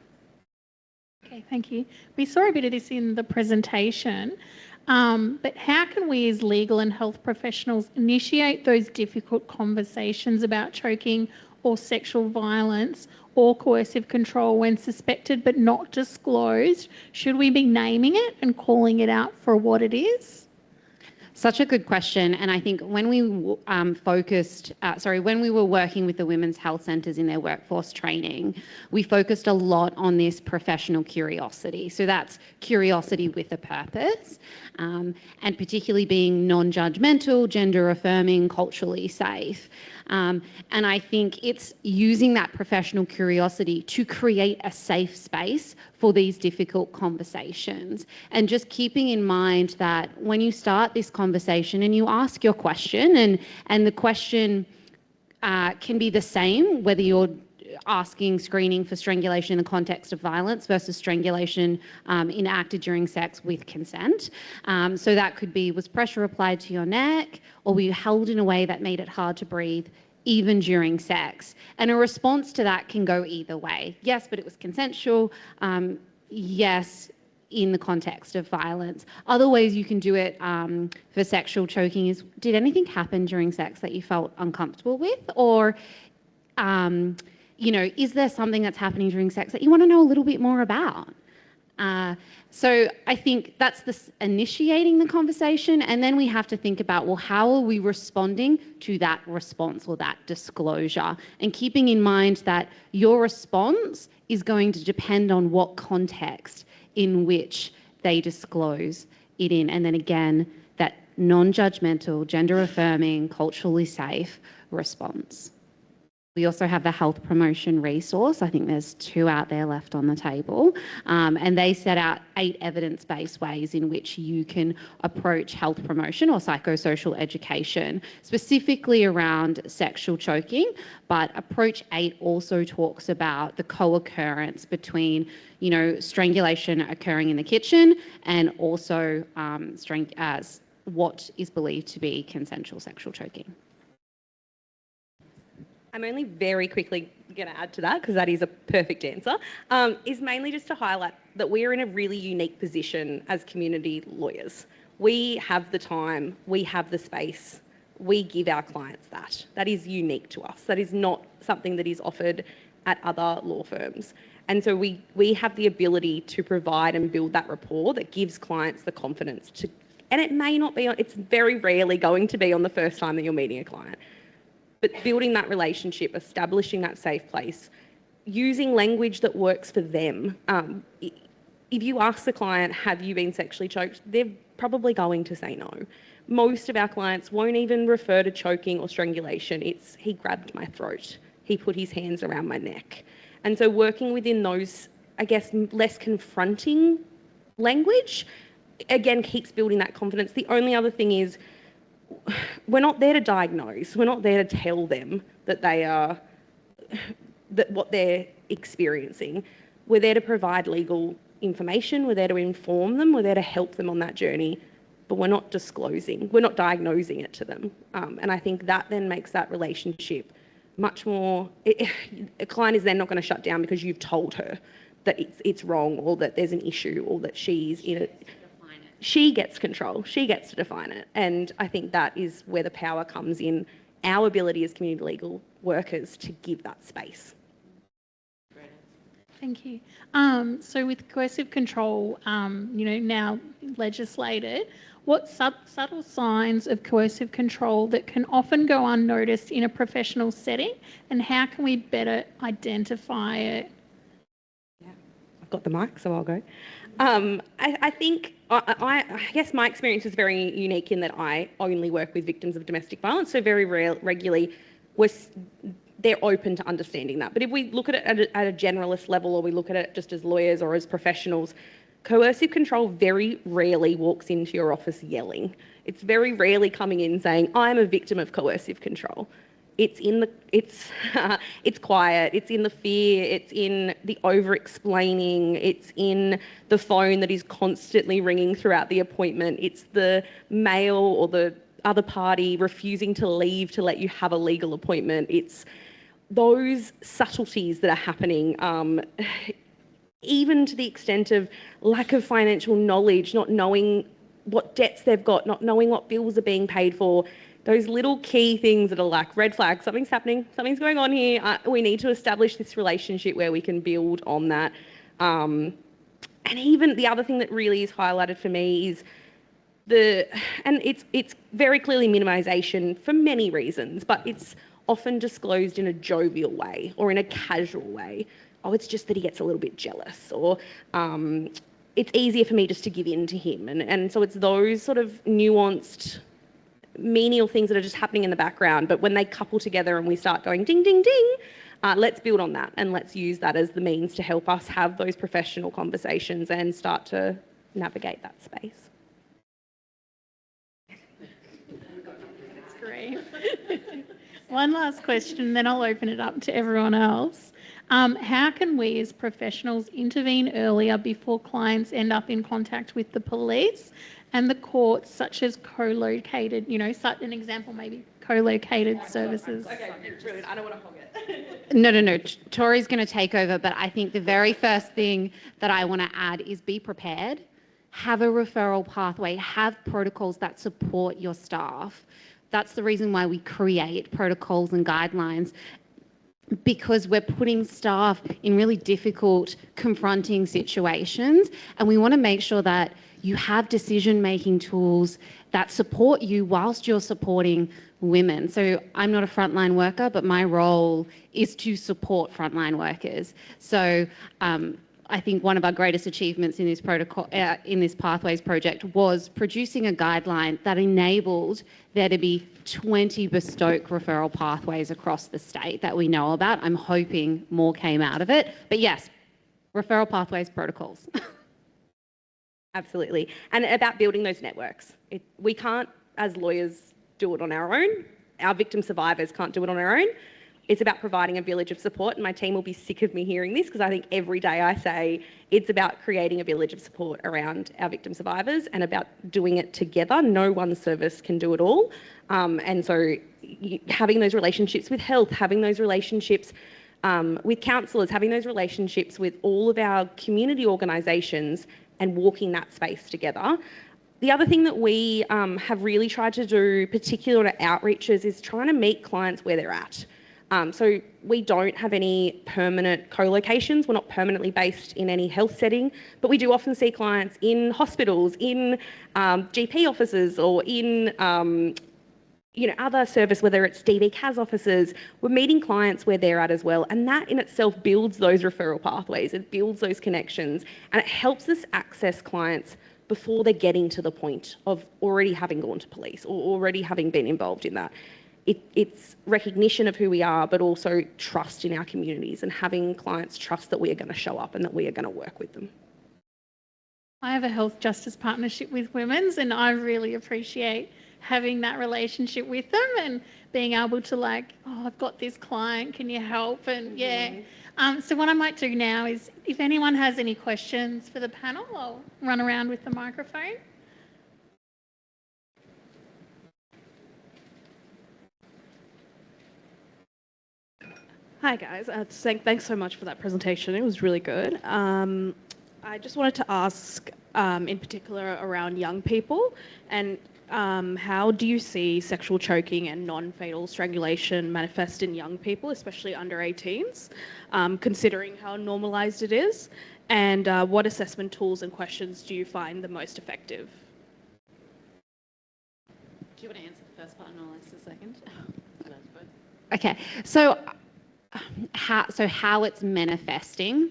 Okay, thank you. We saw a bit of this in the presentation, but how can we as legal and health professionals initiate those difficult conversations about choking or sexual violence or coercive control when suspected but not disclosed? Should we be naming it and calling it out for what it is? Such a good question, and I think when we when we were working with the women's health centres in their workforce training, we focused a lot on this professional curiosity. So that's curiosity with a purpose, and particularly being non-judgmental, gender-affirming, culturally safe. And I think it's using that professional curiosity to create a safe space for these difficult conversations. And just keeping in mind that when you start this conversation and you ask your question, and the question can be the same, whether you're asking screening for strangulation in the context of violence versus strangulation enacted during sex with consent. So that could be, was pressure applied to your neck, or were you held in a way that made it hard to breathe even during sex? And a response to that can go either way. Yes, but it was consensual. Yes, in the context of violence. Other ways you can do it for sexual choking is, did anything happen during sex that you felt uncomfortable with? Or is there something that's happening during sex that you want to know a little bit more about? So I think that's initiating the conversation, and then we have to think about, well, how are we responding to that response or that disclosure? And keeping in mind that your response is going to depend on what context in which they disclose it in. And then again, that non-judgmental, gender-affirming, culturally safe response. We also have the health promotion resource. I think there's 2 out there left on the table. And they set out 8 evidence-based ways in which you can approach health promotion or psychosocial education, specifically around sexual choking. But approach 8 also talks about the co-occurrence between, strangulation occurring in the kitchen and also what is believed to be consensual sexual choking. I'm only very quickly going to add to that, because that is a perfect answer, is mainly just to highlight that we are in a really unique position as community lawyers. We have the time, we have the space, we give our clients that. That is unique to us. That is not something that is offered at other law firms. And so we have the ability to provide and build that rapport that gives clients the confidence to, and it may not be, it's very rarely going to be on the first time that you're meeting a client. But building that relationship, establishing that safe place, using language that works for them. If you ask the client, have you been sexually choked? They're probably going to say no. Most of our clients won't even refer to choking or strangulation. It's, he grabbed my throat. He put his hands around my neck. And so working within those, I guess, less confronting language, again, keeps building that confidence. The only other thing is, we're not there to diagnose. We're not there to tell them that they are, that what they're experiencing. We're there to provide legal information. We're there to inform them. We're there to help them on that journey, but we're not disclosing. We're not diagnosing it to them. And I think that then makes that relationship much more, a client is then not going to shut down because you've told her that it's wrong or that there's an issue or that she's in it. She gets control. She gets to define it. And I think that is where the power comes in, our ability as community legal workers to give that space. Thank you. So with coercive control, now legislated, what subtle signs of coercive control that can often go unnoticed in a professional setting, and how can we better identify it? Yeah, I've got the mic, so I'll go. I think, I guess my experience is very unique in that I only work with victims of domestic violence, so very regularly they're open to understanding that. But if we look at it at a generalist level, or we look at it just as lawyers or as professionals, coercive control very rarely walks into your office yelling. It's very rarely coming in saying, I'm a victim of coercive control. It's quiet, it's in the fear, it's in the over-explaining, it's in the phone that is constantly ringing throughout the appointment, it's the male or the other party refusing to leave to let you have a legal appointment. It's those subtleties that are happening, even to the extent of lack of financial knowledge, not knowing what debts they've got, not knowing what bills are being paid for. Those little key things that are like red flags, something's happening, something's going on here. We need to establish this relationship where we can build on that. And even the other thing that really is highlighted for me is it's very clearly minimisation for many reasons, but it's often disclosed in a jovial way or in a casual way. Oh, it's just that he gets a little bit jealous, or it's easier for me just to give in to him. And so it's those sort of nuanced, menial things that are just happening in the background, but when they couple together and we start going ding, ding, ding, let's build on that and let's use that as the means to help us have those professional conversations and start to navigate that space. That's great. One last question, then I'll open it up to everyone else. How can we as professionals intervene earlier before clients end up in contact with the police and the courts, such as co-located, such an example, maybe co-located services? Okay, brilliant. I don't want to hog it. No. Tori's going to take over, but I think the very first thing that I want to add is be prepared. Have a referral pathway, have protocols that support your staff. That's the reason why we create protocols and guidelines, because we're putting staff in really difficult, confronting situations, and we want to make sure that you have decision-making tools that support you whilst you're supporting women. So I'm not a frontline worker, but my role is to support frontline workers. So I think one of our greatest achievements in this protocol, in this Pathways project, was producing a guideline that enabled there to be 20 bespoke referral pathways across the state that we know about. I'm hoping more came out of it. But yes, referral pathways protocols. Absolutely. And about building those networks. We can't, as lawyers, do it on our own. Our victim survivors can't do it on our own. It's about providing a village of support, and my team will be sick of me hearing this because I think every day I say it's about creating a village of support around our victim survivors and about doing it together. No one service can do it all. And so having those relationships with health, having those relationships with counsellors, having those relationships with all of our community organisations and walking that space together. The other thing that we have really tried to do, particularly to outreaches, is trying to meet clients where they're at. So we don't have any permanent co-locations. We're not permanently based in any health setting, but we do often see clients in hospitals, in GP offices, or in other service, whether it's DV/CAS offices. We're meeting clients where they're at as well, and that in itself builds those referral pathways. It builds those connections, and it helps us access clients before they're getting to the point of already having gone to police or already having been involved in that. It's recognition of who we are, but also trust in our communities and having clients trust that we are going to show up and that we are going to work with them. I have a health justice partnership with Women's, and I really appreciate having that relationship with them and being able to like, oh, I've got this client, can you help? And yeah. So what I might do now is if anyone has any questions for the panel, I'll run around with the microphone. Hi guys, thanks so much for that presentation. It was really good. I just wanted to ask, in particular, around young people, and how do you see sexual choking and non-fatal strangulation manifest in young people, especially under 18s, considering how normalised it is, and what assessment tools and questions do you find the most effective? Do you want to answer the first part and I'll answer the second? Okay, so how it's manifesting,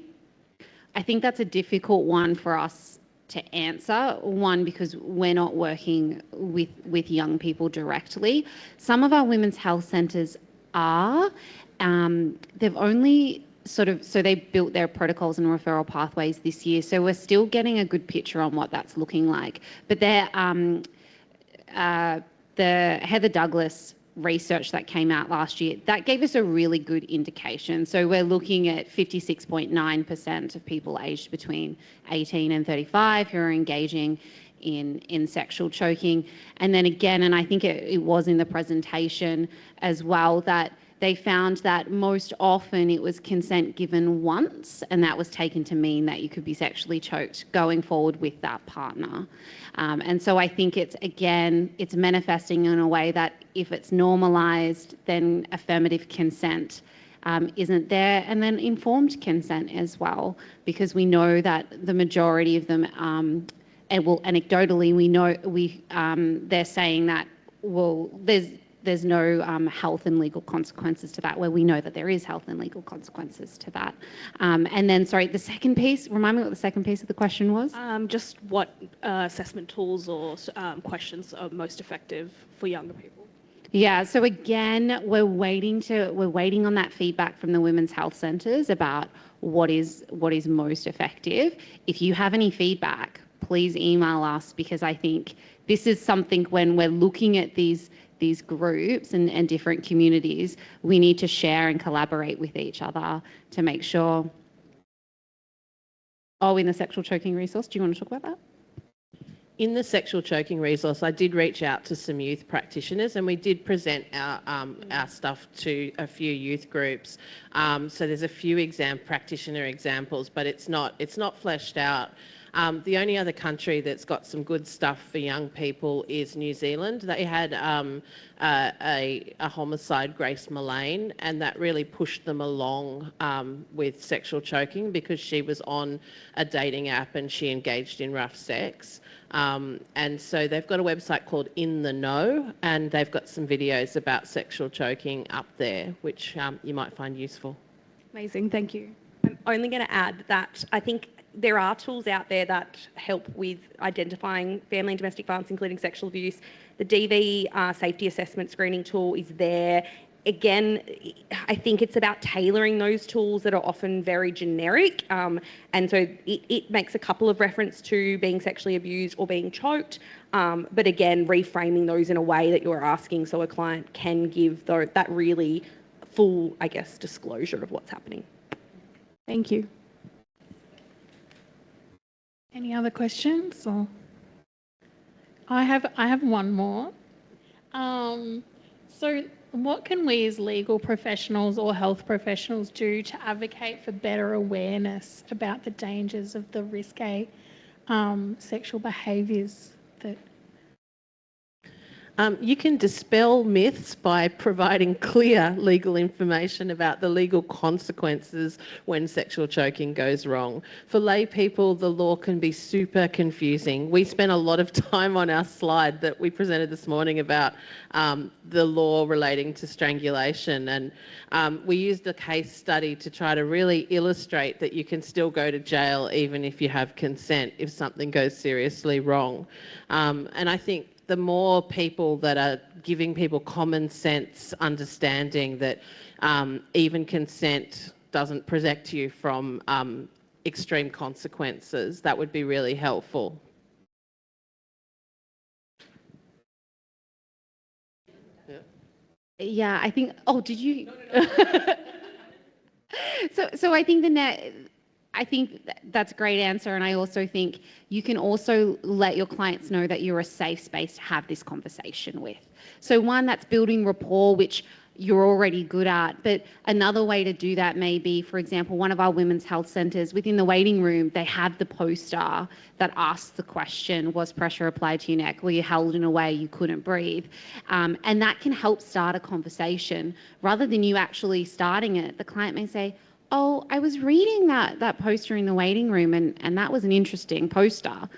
I think that's a difficult one for us to answer. One, because we're not working with young people directly. Some of our women's health centres are. They've only so they built their protocols and referral pathways this year. So we're still getting a good picture on what that's looking like. But they're the Heather Douglas research that came out last year, that gave us a really good indication. So we're looking at 56.9% of people aged between 18 and 35 who are engaging in sexual choking. And then again, and I think it was in the presentation as well, that they found that most often it was consent given once, and that was taken to mean that you could be sexually choked going forward with that partner. And so I think it's manifesting in a way that if it's normalised, then affirmative consent isn't there, and then informed consent as well, because we know that the majority of them, anecdotally, they're saying that, well, there's no health and legal consequences to that, where we know that there is health and legal consequences to that. And then, sorry, the second piece, remind me what the second piece of the question was? Just what assessment tools or questions are most effective for younger people? Yeah, so again, we're waiting on that feedback from the women's health centres about what is most effective. If you have any feedback, please email us, because I think this is something, when we're looking at these groups and different communities, we need to share and collaborate with each other to make sure. Oh, in the sexual choking resource, do you want to talk about that? In the sexual choking resource, I did reach out to some youth practitioners, and we did present our stuff to a few youth groups. So there's a few practitioner examples, but it's not fleshed out. The only other country that's got some good stuff for young people is New Zealand. They had a homicide, Grace Mullane, and that really pushed them along with sexual choking, because she was on a dating app and she engaged in rough sex. And so they've got a website called In the Know, and they've got some videos about sexual choking up there, which you might find useful. Amazing, thank you. I'm only going to add that I think there are tools out there that help with identifying family and domestic violence, including sexual abuse. The DV safety assessment screening tool is there. Again, I think it's about tailoring those tools that are often very generic. And so it makes a couple of reference to being sexually abused or being choked. But again, reframing those in a way that you're asking, so a client can give that really full, I guess, disclosure of what's happening. Thank you. Any other questions? Or I have one more. So what can we as legal professionals or health professionals do to advocate for better awareness about the dangers of the risque sexual behaviours that... You can dispel myths by providing clear legal information about the legal consequences when sexual choking goes wrong. For lay people, the law can be super confusing. We spent a lot of time on our slide that we presented this morning about the law relating to strangulation, and we used a case study to try to really illustrate that you can still go to jail even if you have consent if something goes seriously wrong. And I think the more people that are giving people common sense understanding that even consent doesn't protect you from extreme consequences, that would be really helpful. Yeah, I think. Oh, did you? So I think that's a great answer, and I also think you can also let your clients know that you're a safe space to have this conversation with. So one, that's building rapport, which you're already good at, but another way to do that may be, for example, one of our women's health centres, within the waiting room, they have the poster that asks the question, was pressure applied to your neck? Were you held in a way you couldn't breathe? And that can help start a conversation. Rather than you actually starting it, the client may say, oh, I was reading that poster in the waiting room, and that was an interesting poster.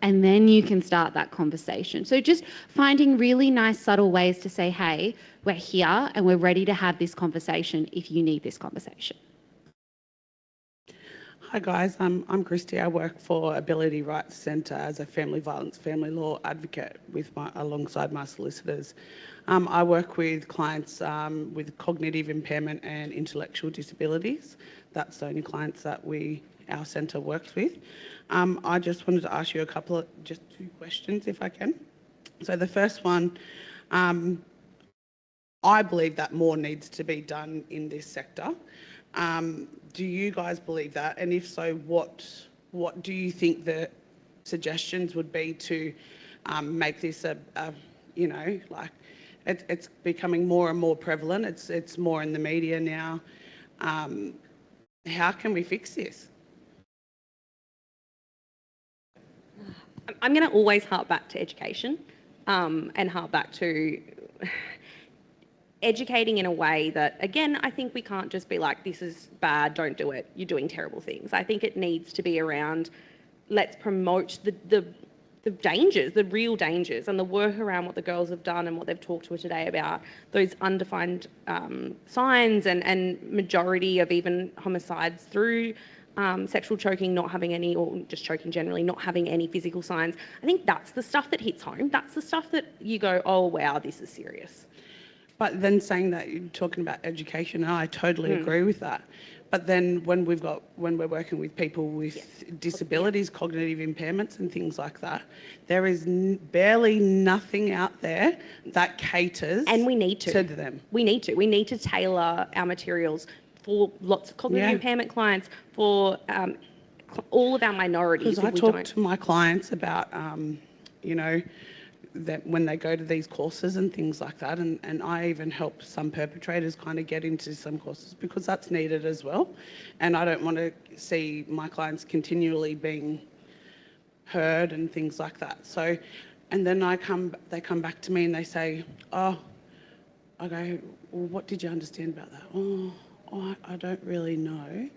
And then you can start that conversation. So just finding really nice, subtle ways to say, hey, we're here and we're ready to have this conversation if you need this conversation. Hi guys, I'm Christy. I work for Ability Rights Centre as a family violence, family law advocate alongside my solicitors. I work with clients with cognitive impairment and intellectual disabilities. That's the only clients that our centre works with. I just wanted to ask you just two questions if I can. So the first one, I believe that more needs to be done in this sector. Do you guys believe that? And if so, what do you think the suggestions would be to make this it's becoming more and more prevalent. It's more in the media now. How can we fix this? I'm going to always harp back to education and harp back to educating in a way that, again, I think we can't just be like, this is bad, don't do it, you're doing terrible things. I think it needs to be around, let's promote the dangers, the real dangers, and the work around what the girls have done and what they've talked to us today about those undefined signs and majority of even homicides through sexual choking not having any, or just choking generally, not having any physical signs. I think that's the stuff that hits home. That's the stuff that you go, oh, wow, this is serious. But then saying that, you're talking about education, and I totally agree with that. But then when we're working with people with disabilities, cognitive impairments and things like that, there is barely nothing out there that caters and we need to them. We need to tailor our materials for lots of cognitive impairment clients, for all of our minorities. Because I talk to my clients about, that when they go to these courses and things like that, and I even help some perpetrators kind of get into some courses because that's needed as well. And I don't want to see my clients continually being heard and things like that. So, and then they come back to me and they say, oh, I go, well, what did you understand about that? Oh, I don't really know.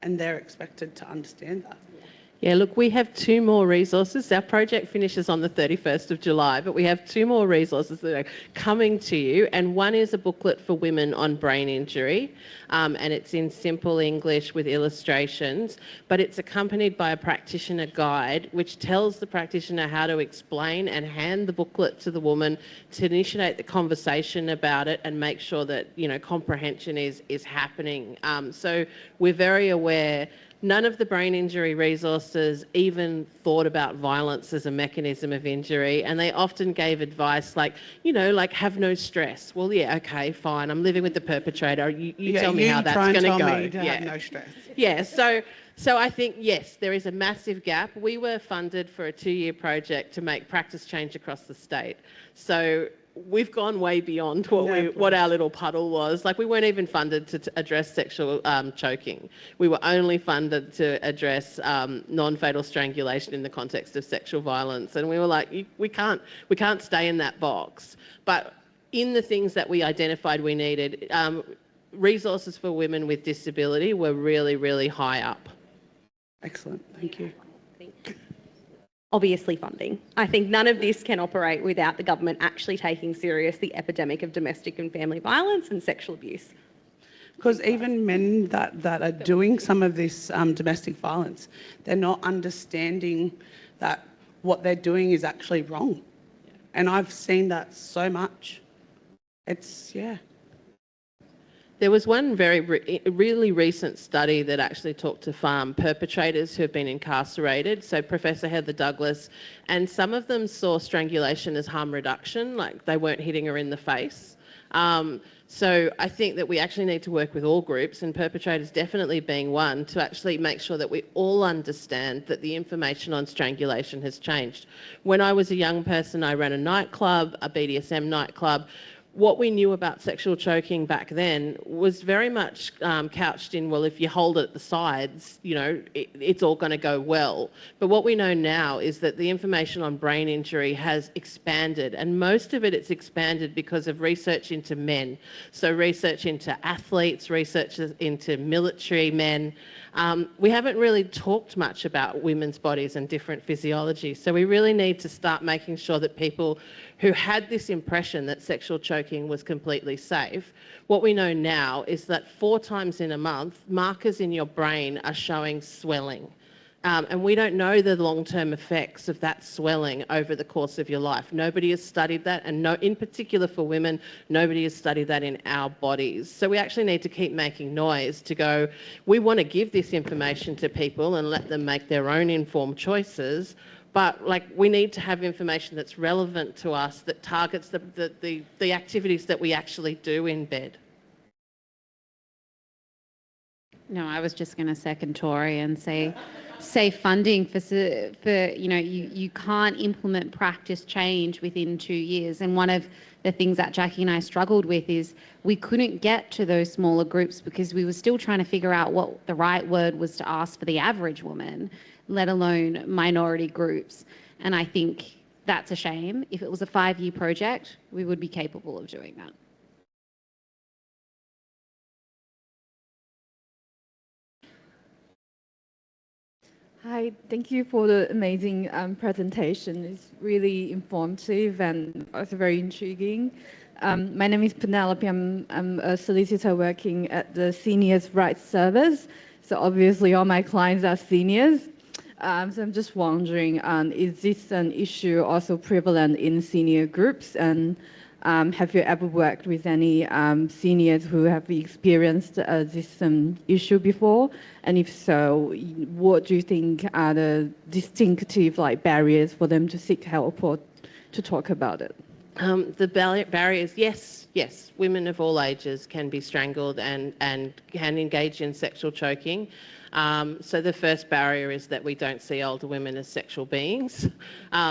And they're expected to understand that. Yeah, look, we have two more resources. Our project finishes on the 31st of July, but we have two more resources that are coming to you. And one is a booklet for women on brain injury, and it's in simple English with illustrations, but it's accompanied by a practitioner guide, which tells the practitioner how to explain and hand the booklet to the woman to initiate the conversation about it and make sure that, comprehension is happening. So we're very aware. None of the brain injury resources even thought about violence as a mechanism of injury, and they often gave advice like, have no stress. Well, yeah, okay, fine. I'm living with the perpetrator. You tell me how that's going to go. Me to have no stress. Yeah, so I think, yes, there is a massive gap. We were funded for a 2-year project to make practice change across the state. So we've gone way beyond what our little puddle was. Like, we weren't even funded to address sexual choking. We were only funded to address non-fatal strangulation in the context of sexual violence. And we were like, we can't stay in that box. But in the things that we identified we needed, resources for women with disability were really, really high up. Excellent, thank you. Obviously funding. I think none of this can operate without the government actually taking serious the epidemic of domestic and family violence and sexual abuse. Because even men that are doing some of this domestic violence, they're not understanding that what they're doing is actually wrong. And I've seen that so much. There was one really recent study that actually talked to perpetrators who have been incarcerated, so Professor Heather Douglas, and some of them saw strangulation as harm reduction, like they weren't hitting her in the face. So I think that we actually need to work with all groups, and perpetrators definitely being one, to actually make sure that we all understand that the information on strangulation has changed. When I was a young person, I ran a nightclub, a BDSM nightclub. What we knew about sexual choking back then was very much couched in, well, if you hold it at the sides, you know, it's all going to go well. But what we know now is that the information on brain injury has expanded, and most of it's expanded because of research into men. So research into athletes, research into military men. We haven't really talked much about women's bodies and different physiology. So we really need to start making sure that people who had this impression that sexual choking was completely safe, what we know now is that 4 times in a month, markers in your brain are showing swelling. And we don't know the long-term effects of that swelling over the course of your life. Nobody has studied that, and in particular for women, nobody has studied that in our bodies. So we actually need to keep making noise to go, we want to give this information to people and let them make their own informed choices, but we need to have information that's relevant to us, that targets the activities that we actually do in bed. No, I was just going to second Tori and say funding for you can't implement practice change within 2 years. And one of the things that Jackie and I struggled with is we couldn't get to those smaller groups because we were still trying to figure out what the right word was to ask for the average woman, let alone minority groups. And I think that's a shame. If it was a 5-year project, we would be capable of doing that. Hi, thank you for the amazing presentation. It's really informative and also very intriguing. My name is Penelope. I'm a solicitor working at the Seniors Rights Service. So obviously all my clients are seniors. So I'm just wondering, is this an issue also prevalent in senior groups? And have you ever worked with any seniors who have experienced this issue before? And if so, what do you think are the distinctive barriers for them to seek help or to talk about it? The barriers, yes, women of all ages can be strangled and can engage in sexual choking. So the first barrier is that we don't see older women as sexual beings,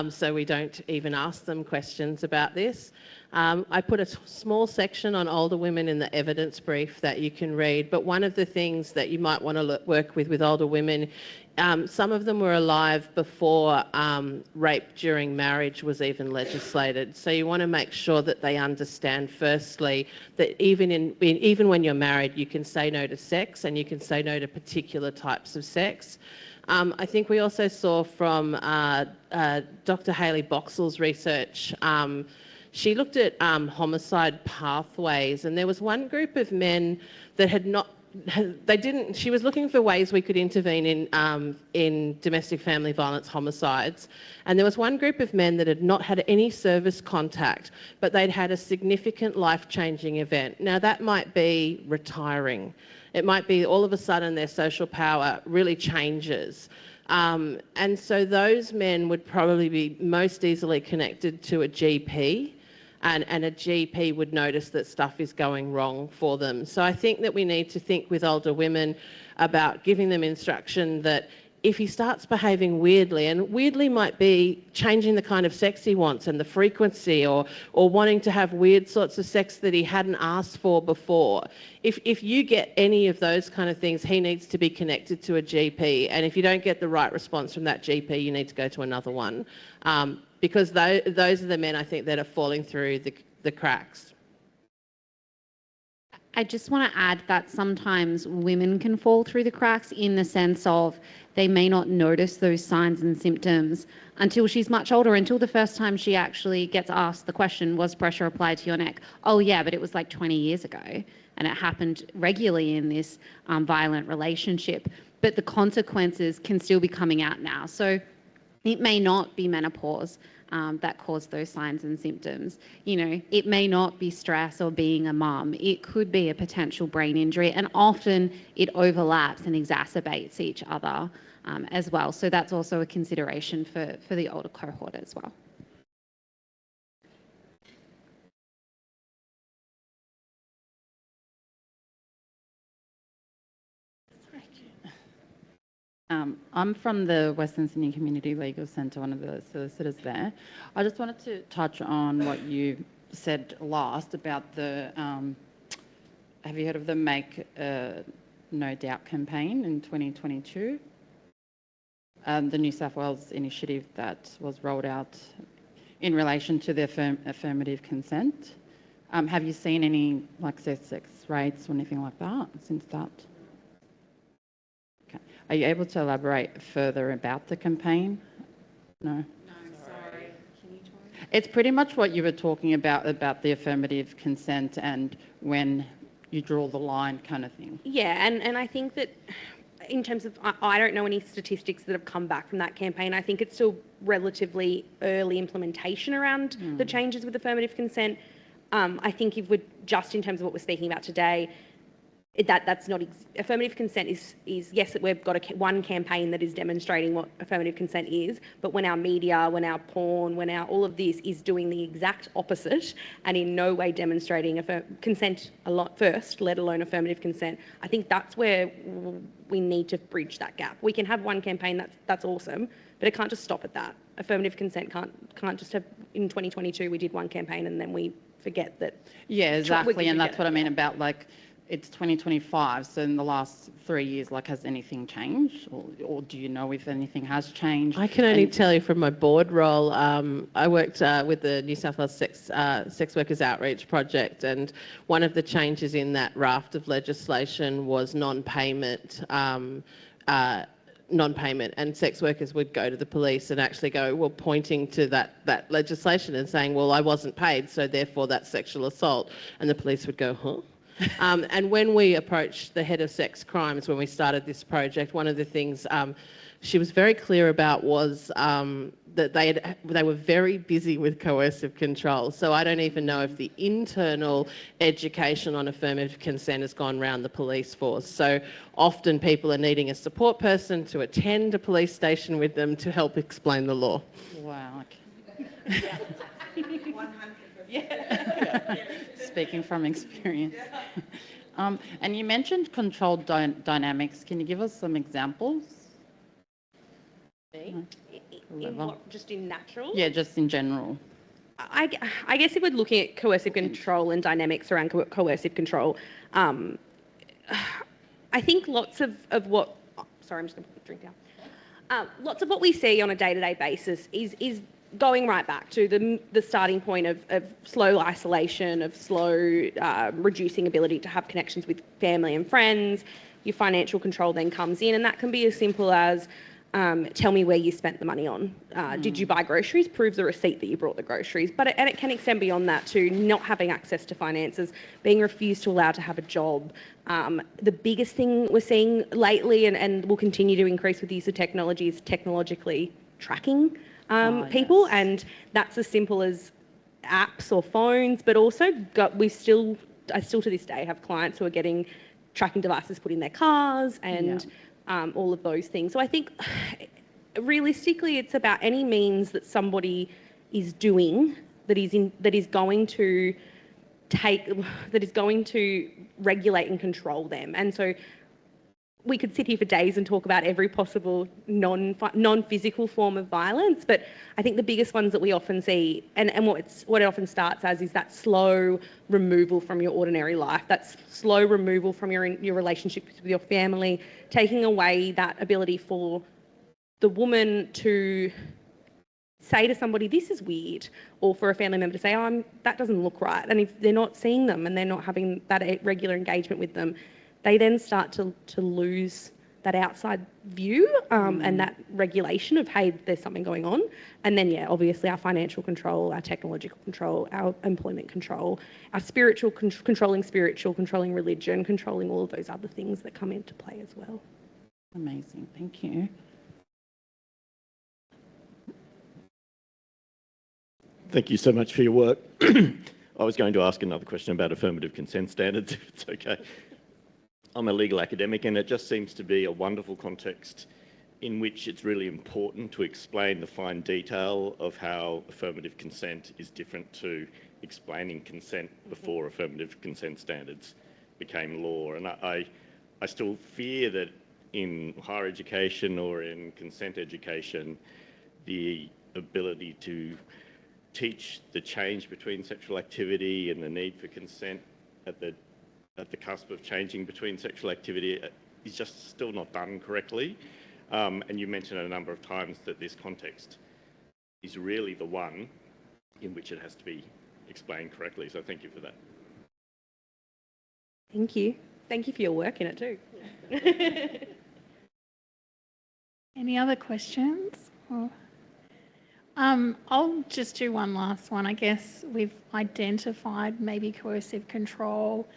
so we don't even ask them questions about this. I put a small section on older women in the evidence brief that you can read, but one of the things that you might want to work with older women, some of them were alive before rape during marriage was even legislated. So you want to make sure that they understand, firstly, that even when you're married, you can say no to sex and you can say no to particular types of sex. I think we also saw from Dr. Hayley Boxall's research, she looked at homicide pathways, and there was one group of men that she was looking for ways we could intervene in domestic family violence homicides. And there was one group of men that had not had any service contact, but they'd had a significant life-changing event. Now, that might be retiring. It might be all of a sudden their social power really changes. And so those men would probably be most easily connected to a GP. And a GP would notice that stuff is going wrong for them. So I think that we need to think with older women about giving them instruction that if he starts behaving weirdly, and weirdly might be changing the kind of sex he wants and the frequency, or wanting to have weird sorts of sex that he hadn't asked for before, if you get any of those kind of things, he needs to be connected to a GP. And if you don't get the right response from that GP, you need to go to another one. Because those are the men, I think, that are falling through the cracks. I just want to add that sometimes women can fall through the cracks in the sense of they may not notice those signs and symptoms until she's much older, until the first time she actually gets asked the question, was pressure applied to your neck? Oh yeah, but it was like 20 years ago and it happened regularly in this violent relationship. But the consequences can still be coming out now. So it may not be menopause that caused those signs and symptoms. You know, it may not be stress or being a mum. It could be a potential brain injury, and often it overlaps and exacerbates each other as well. So that's also a consideration for the older cohort as well. I'm from the Western Sydney Community Legal Centre, one of the solicitors there. I just wanted to touch on what you said last about the, have you heard of the Make No Doubt campaign in 2022? The New South Wales initiative that was rolled out in relation to the affirmative consent. Have you seen any like sex rates or anything like that since that? Okay. Are you able to elaborate further about the campaign? No. Sorry. It's pretty much what you were talking about the affirmative consent and when you draw the line kind of thing. Yeah, and I think that in terms of, I don't know any statistics that have come back from that campaign. I think it's still relatively early implementation around the changes with affirmative consent. I think if we're just in terms of what we're speaking about today, that's not, affirmative consent is yes, we've got one campaign that is demonstrating what affirmative consent is, but when our media, when our porn, when our all of this is doing the exact opposite and in no way demonstrating consent a lot first, let alone affirmative consent, I think that's where we need to bridge that gap. We can have one campaign that's awesome, but it can't just stop at that. Affirmative consent can't just have, in 2022 we did one campaign and then we forget that. Yeah, exactly, and that's what I mean about like, it's 2025, so in the last 3 years, like, has anything changed? Or do you know if anything has changed? I can only tell you from my board role, I worked with the New South Wales Sex Workers Outreach Project, and one of the changes in that raft of legislation was non-payment, and sex workers would go to the police and actually go, well, pointing to that legislation and saying, well, I wasn't paid, so therefore that's sexual assault. And the police would go, huh? And when we approached the head of sex crimes when we started this project, one of the things she was very clear about was that they were very busy with coercive control. So I don't even know if the internal education on affirmative consent has gone around the police force. So often people are needing a support person to attend a police station with them to help explain the law. Wow. Okay. Yeah. Speaking from experience. And you mentioned controlled dynamics. Can you give us some examples? In what, just in natural? Yeah, just in general. I guess if we're looking at coercive control and dynamics around coercive control, I think lots of what... Oh, sorry, I'm just going to put the drink down. Lots of what we see on a day-to-day basis is going right back to the starting point of slow isolation, of slow reducing ability to have connections with family and friends. Your financial control then comes in, and that can be as simple as tell me where you spent the money on. Did you buy groceries? Prove the receipt that you brought the groceries. And it can extend beyond that to not having access to finances, being refused to allow to have a job. The biggest thing we're seeing lately, and will continue to increase with the use of technology, is technologically tracking people, yes. And that's as simple as apps or phones, but also I still to this day have clients who are getting tracking devices put in their cars and all of those things. So I think realistically it's about any means that somebody is doing that is going to regulate and control them. And so we could sit here for days and talk about every possible non-physical form of violence, but I think the biggest ones that we often see, and what it often starts as, is that slow removal from your ordinary life, that slow removal from your relationships with your family, taking away that ability for the woman to say to somebody, this is weird, or for a family member to say, oh, that doesn't look right. And if they're not seeing them and they're not having that regular engagement with them, they then start to lose that outside view and that regulation of, hey, there's something going on. And then, yeah, obviously our financial control, our technological control, our employment control, our spiritual, controlling religion, controlling all of those other things that come into play as well. Amazing, thank you. Thank you so much for your work. I was going to ask another question about affirmative consent standards, if it's okay. I'm a legal academic, and it just seems to be a wonderful context in which it's really important to explain the fine detail of how affirmative consent is different to explaining consent before affirmative consent standards became law. And I still fear that in higher education or in consent education, the ability to teach the change between sexual activity and the need for consent at the cusp of changing between sexual activity is just still not done correctly. And you mentioned a number of times that this context is really the one in which it has to be explained correctly. So thank you for that. Thank you. Thank you for your work in it too. Any other questions? I'll just do one last one. I guess we've identified maybe coercive control,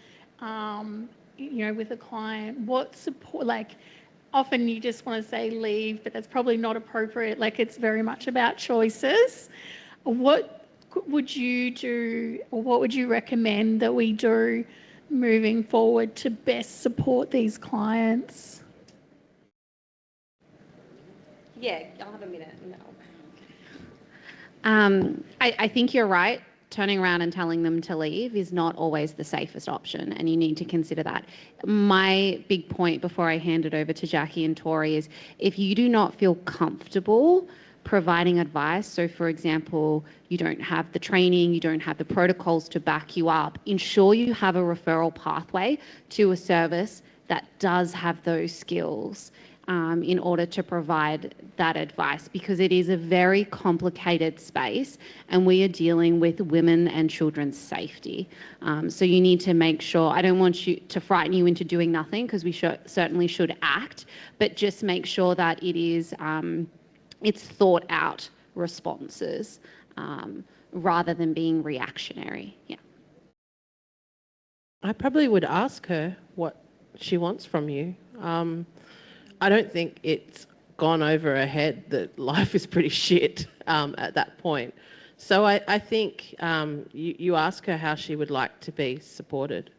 with a client. What support, like often you just want to say leave, but that's probably not appropriate. Like it's very much about choices. What would you do, or what would you recommend that we do moving forward to best support these clients? Yeah, I'll have a minute. No. I think you're right. Turning around and telling them to leave is not always the safest option, and you need to consider that. My big point before I hand it over to Jackie and Tori is if you do not feel comfortable providing advice, so for example, you don't have the training, you don't have the protocols to back you up, ensure you have a referral pathway to a service that does have those skills in order to provide that advice, because it is a very complicated space and we are dealing with women and children's safety. So you need to make sure, I don't want you to frighten you into doing nothing, because we certainly should act, but just make sure that it is it's thought out responses rather than being reactionary. Yeah. I probably would ask her what she wants from you. I don't think it's gone over her head that life is pretty shit at that point. So I think you ask her how she would like to be supported,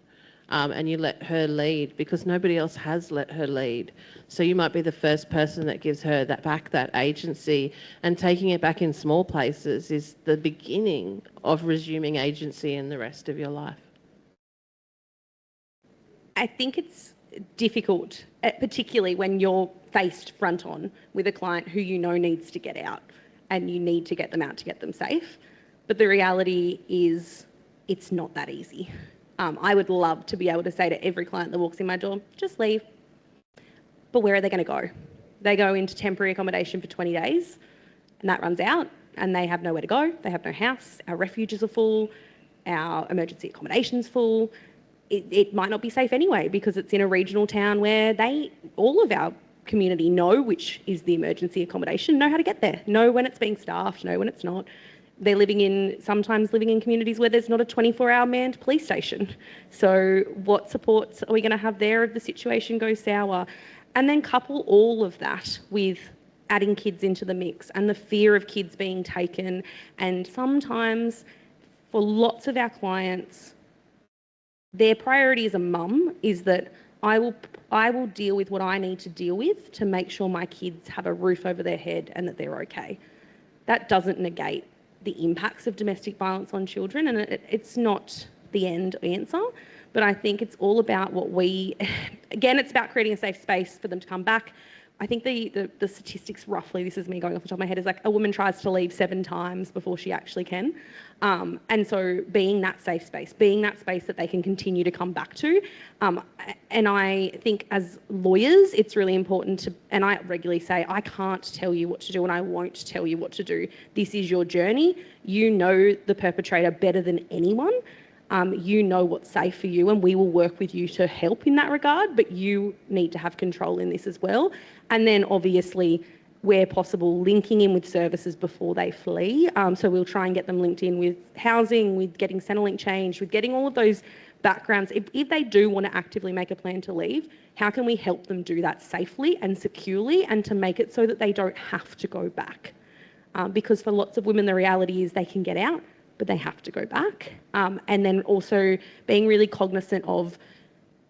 and you let her lead, because nobody else has let her lead. So you might be the first person that gives her that agency, and taking it back in small places is the beginning of resuming agency in the rest of your life. I think it's difficult, particularly when you're faced front on with a client who you know needs to get out, and you need to get them out to get them safe. But the reality is it's not that easy. I would love to be able to say to every client that walks in my door, just leave. But where are they going to go? They go into temporary accommodation for 20 days and that runs out and they have nowhere to go. They have no house. Our refuges are full. Our emergency accommodation's full. It might not be safe anyway, because it's in a regional town where all of our community know which is the emergency accommodation, know how to get there, know when it's being staffed, know when it's not. They're sometimes living in communities where there's not a 24-hour manned police station. So what supports are we going to have there if the situation goes sour? And then couple all of that with adding kids into the mix and the fear of kids being taken. And sometimes for lots of our clients, their priority as a mum is that I will deal with what I need to deal with to make sure my kids have a roof over their head and that they're okay. That doesn't negate the impacts of domestic violence on children, and it's not the end answer, but I think it's all about again, it's about creating a safe space for them to come back. I think the statistics roughly, this is me going off the top of my head, is like a woman tries to leave 7 times before she actually can. And so being that safe space, being that space that they can continue to come back to. And I think as lawyers, it's really important to, and I regularly say, I can't tell you what to do and I won't tell you what to do. This is your journey. You know the perpetrator better than anyone. You know what's safe for you, and we will work with you to help in that regard, but you need to have control in this as well. And then obviously, where possible, linking in with services before they flee. So we'll try and get them linked in with housing, with getting Centrelink changed, with getting all of those backgrounds. If they do want to actively make a plan to leave, how can we help them do that safely and securely, and to make it so that they don't have to go back? Because for lots of women, the reality is they can get out, but they have to go back. And then also being really cognizant of,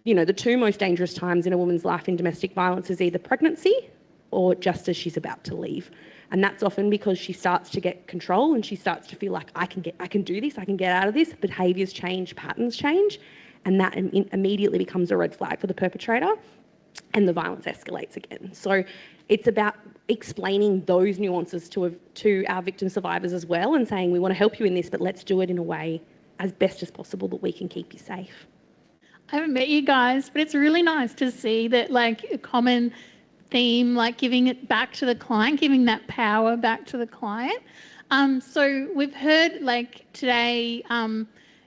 the 2 most dangerous times in a woman's life in domestic violence is either pregnancy or just as she's about to leave. And that's often because she starts to get control and she starts to feel like I can do this, I can get out of this. Behaviours change, patterns change, and that immediately becomes a red flag for the perpetrator. and the violence escalates again. So it's about explaining those nuances to our victim survivors as well, and saying, we want to help you in this, but let's do it in a way as best as possible that we can keep you safe. I haven't met you guys, but it's really nice to see that, like, a common theme, like giving it back to the client, giving that power back to the client. So we've heard, like, today,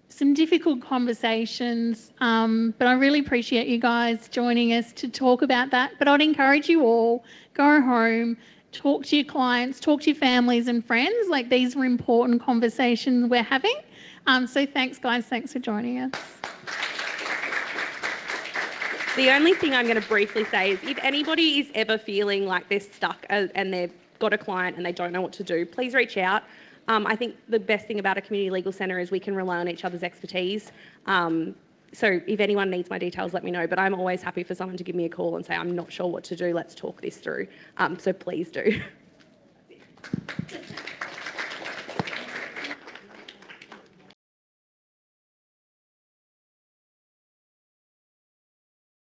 some difficult conversations, but I really appreciate you guys joining us to talk about that. But I'd encourage you all, go home, talk to your clients, talk to your families and friends. Like, these are important conversations we're having. So thanks, guys. Thanks for joining us. The only thing I'm going to briefly say is, if anybody is ever feeling like they're stuck and they've got a client and they don't know what to do, please reach out. I think the best thing about a community legal centre is we can rely on each other's expertise. So if anyone needs my details, let me know. But I'm always happy for someone to give me a call and say, I'm not sure what to do, let's talk this through. So please do.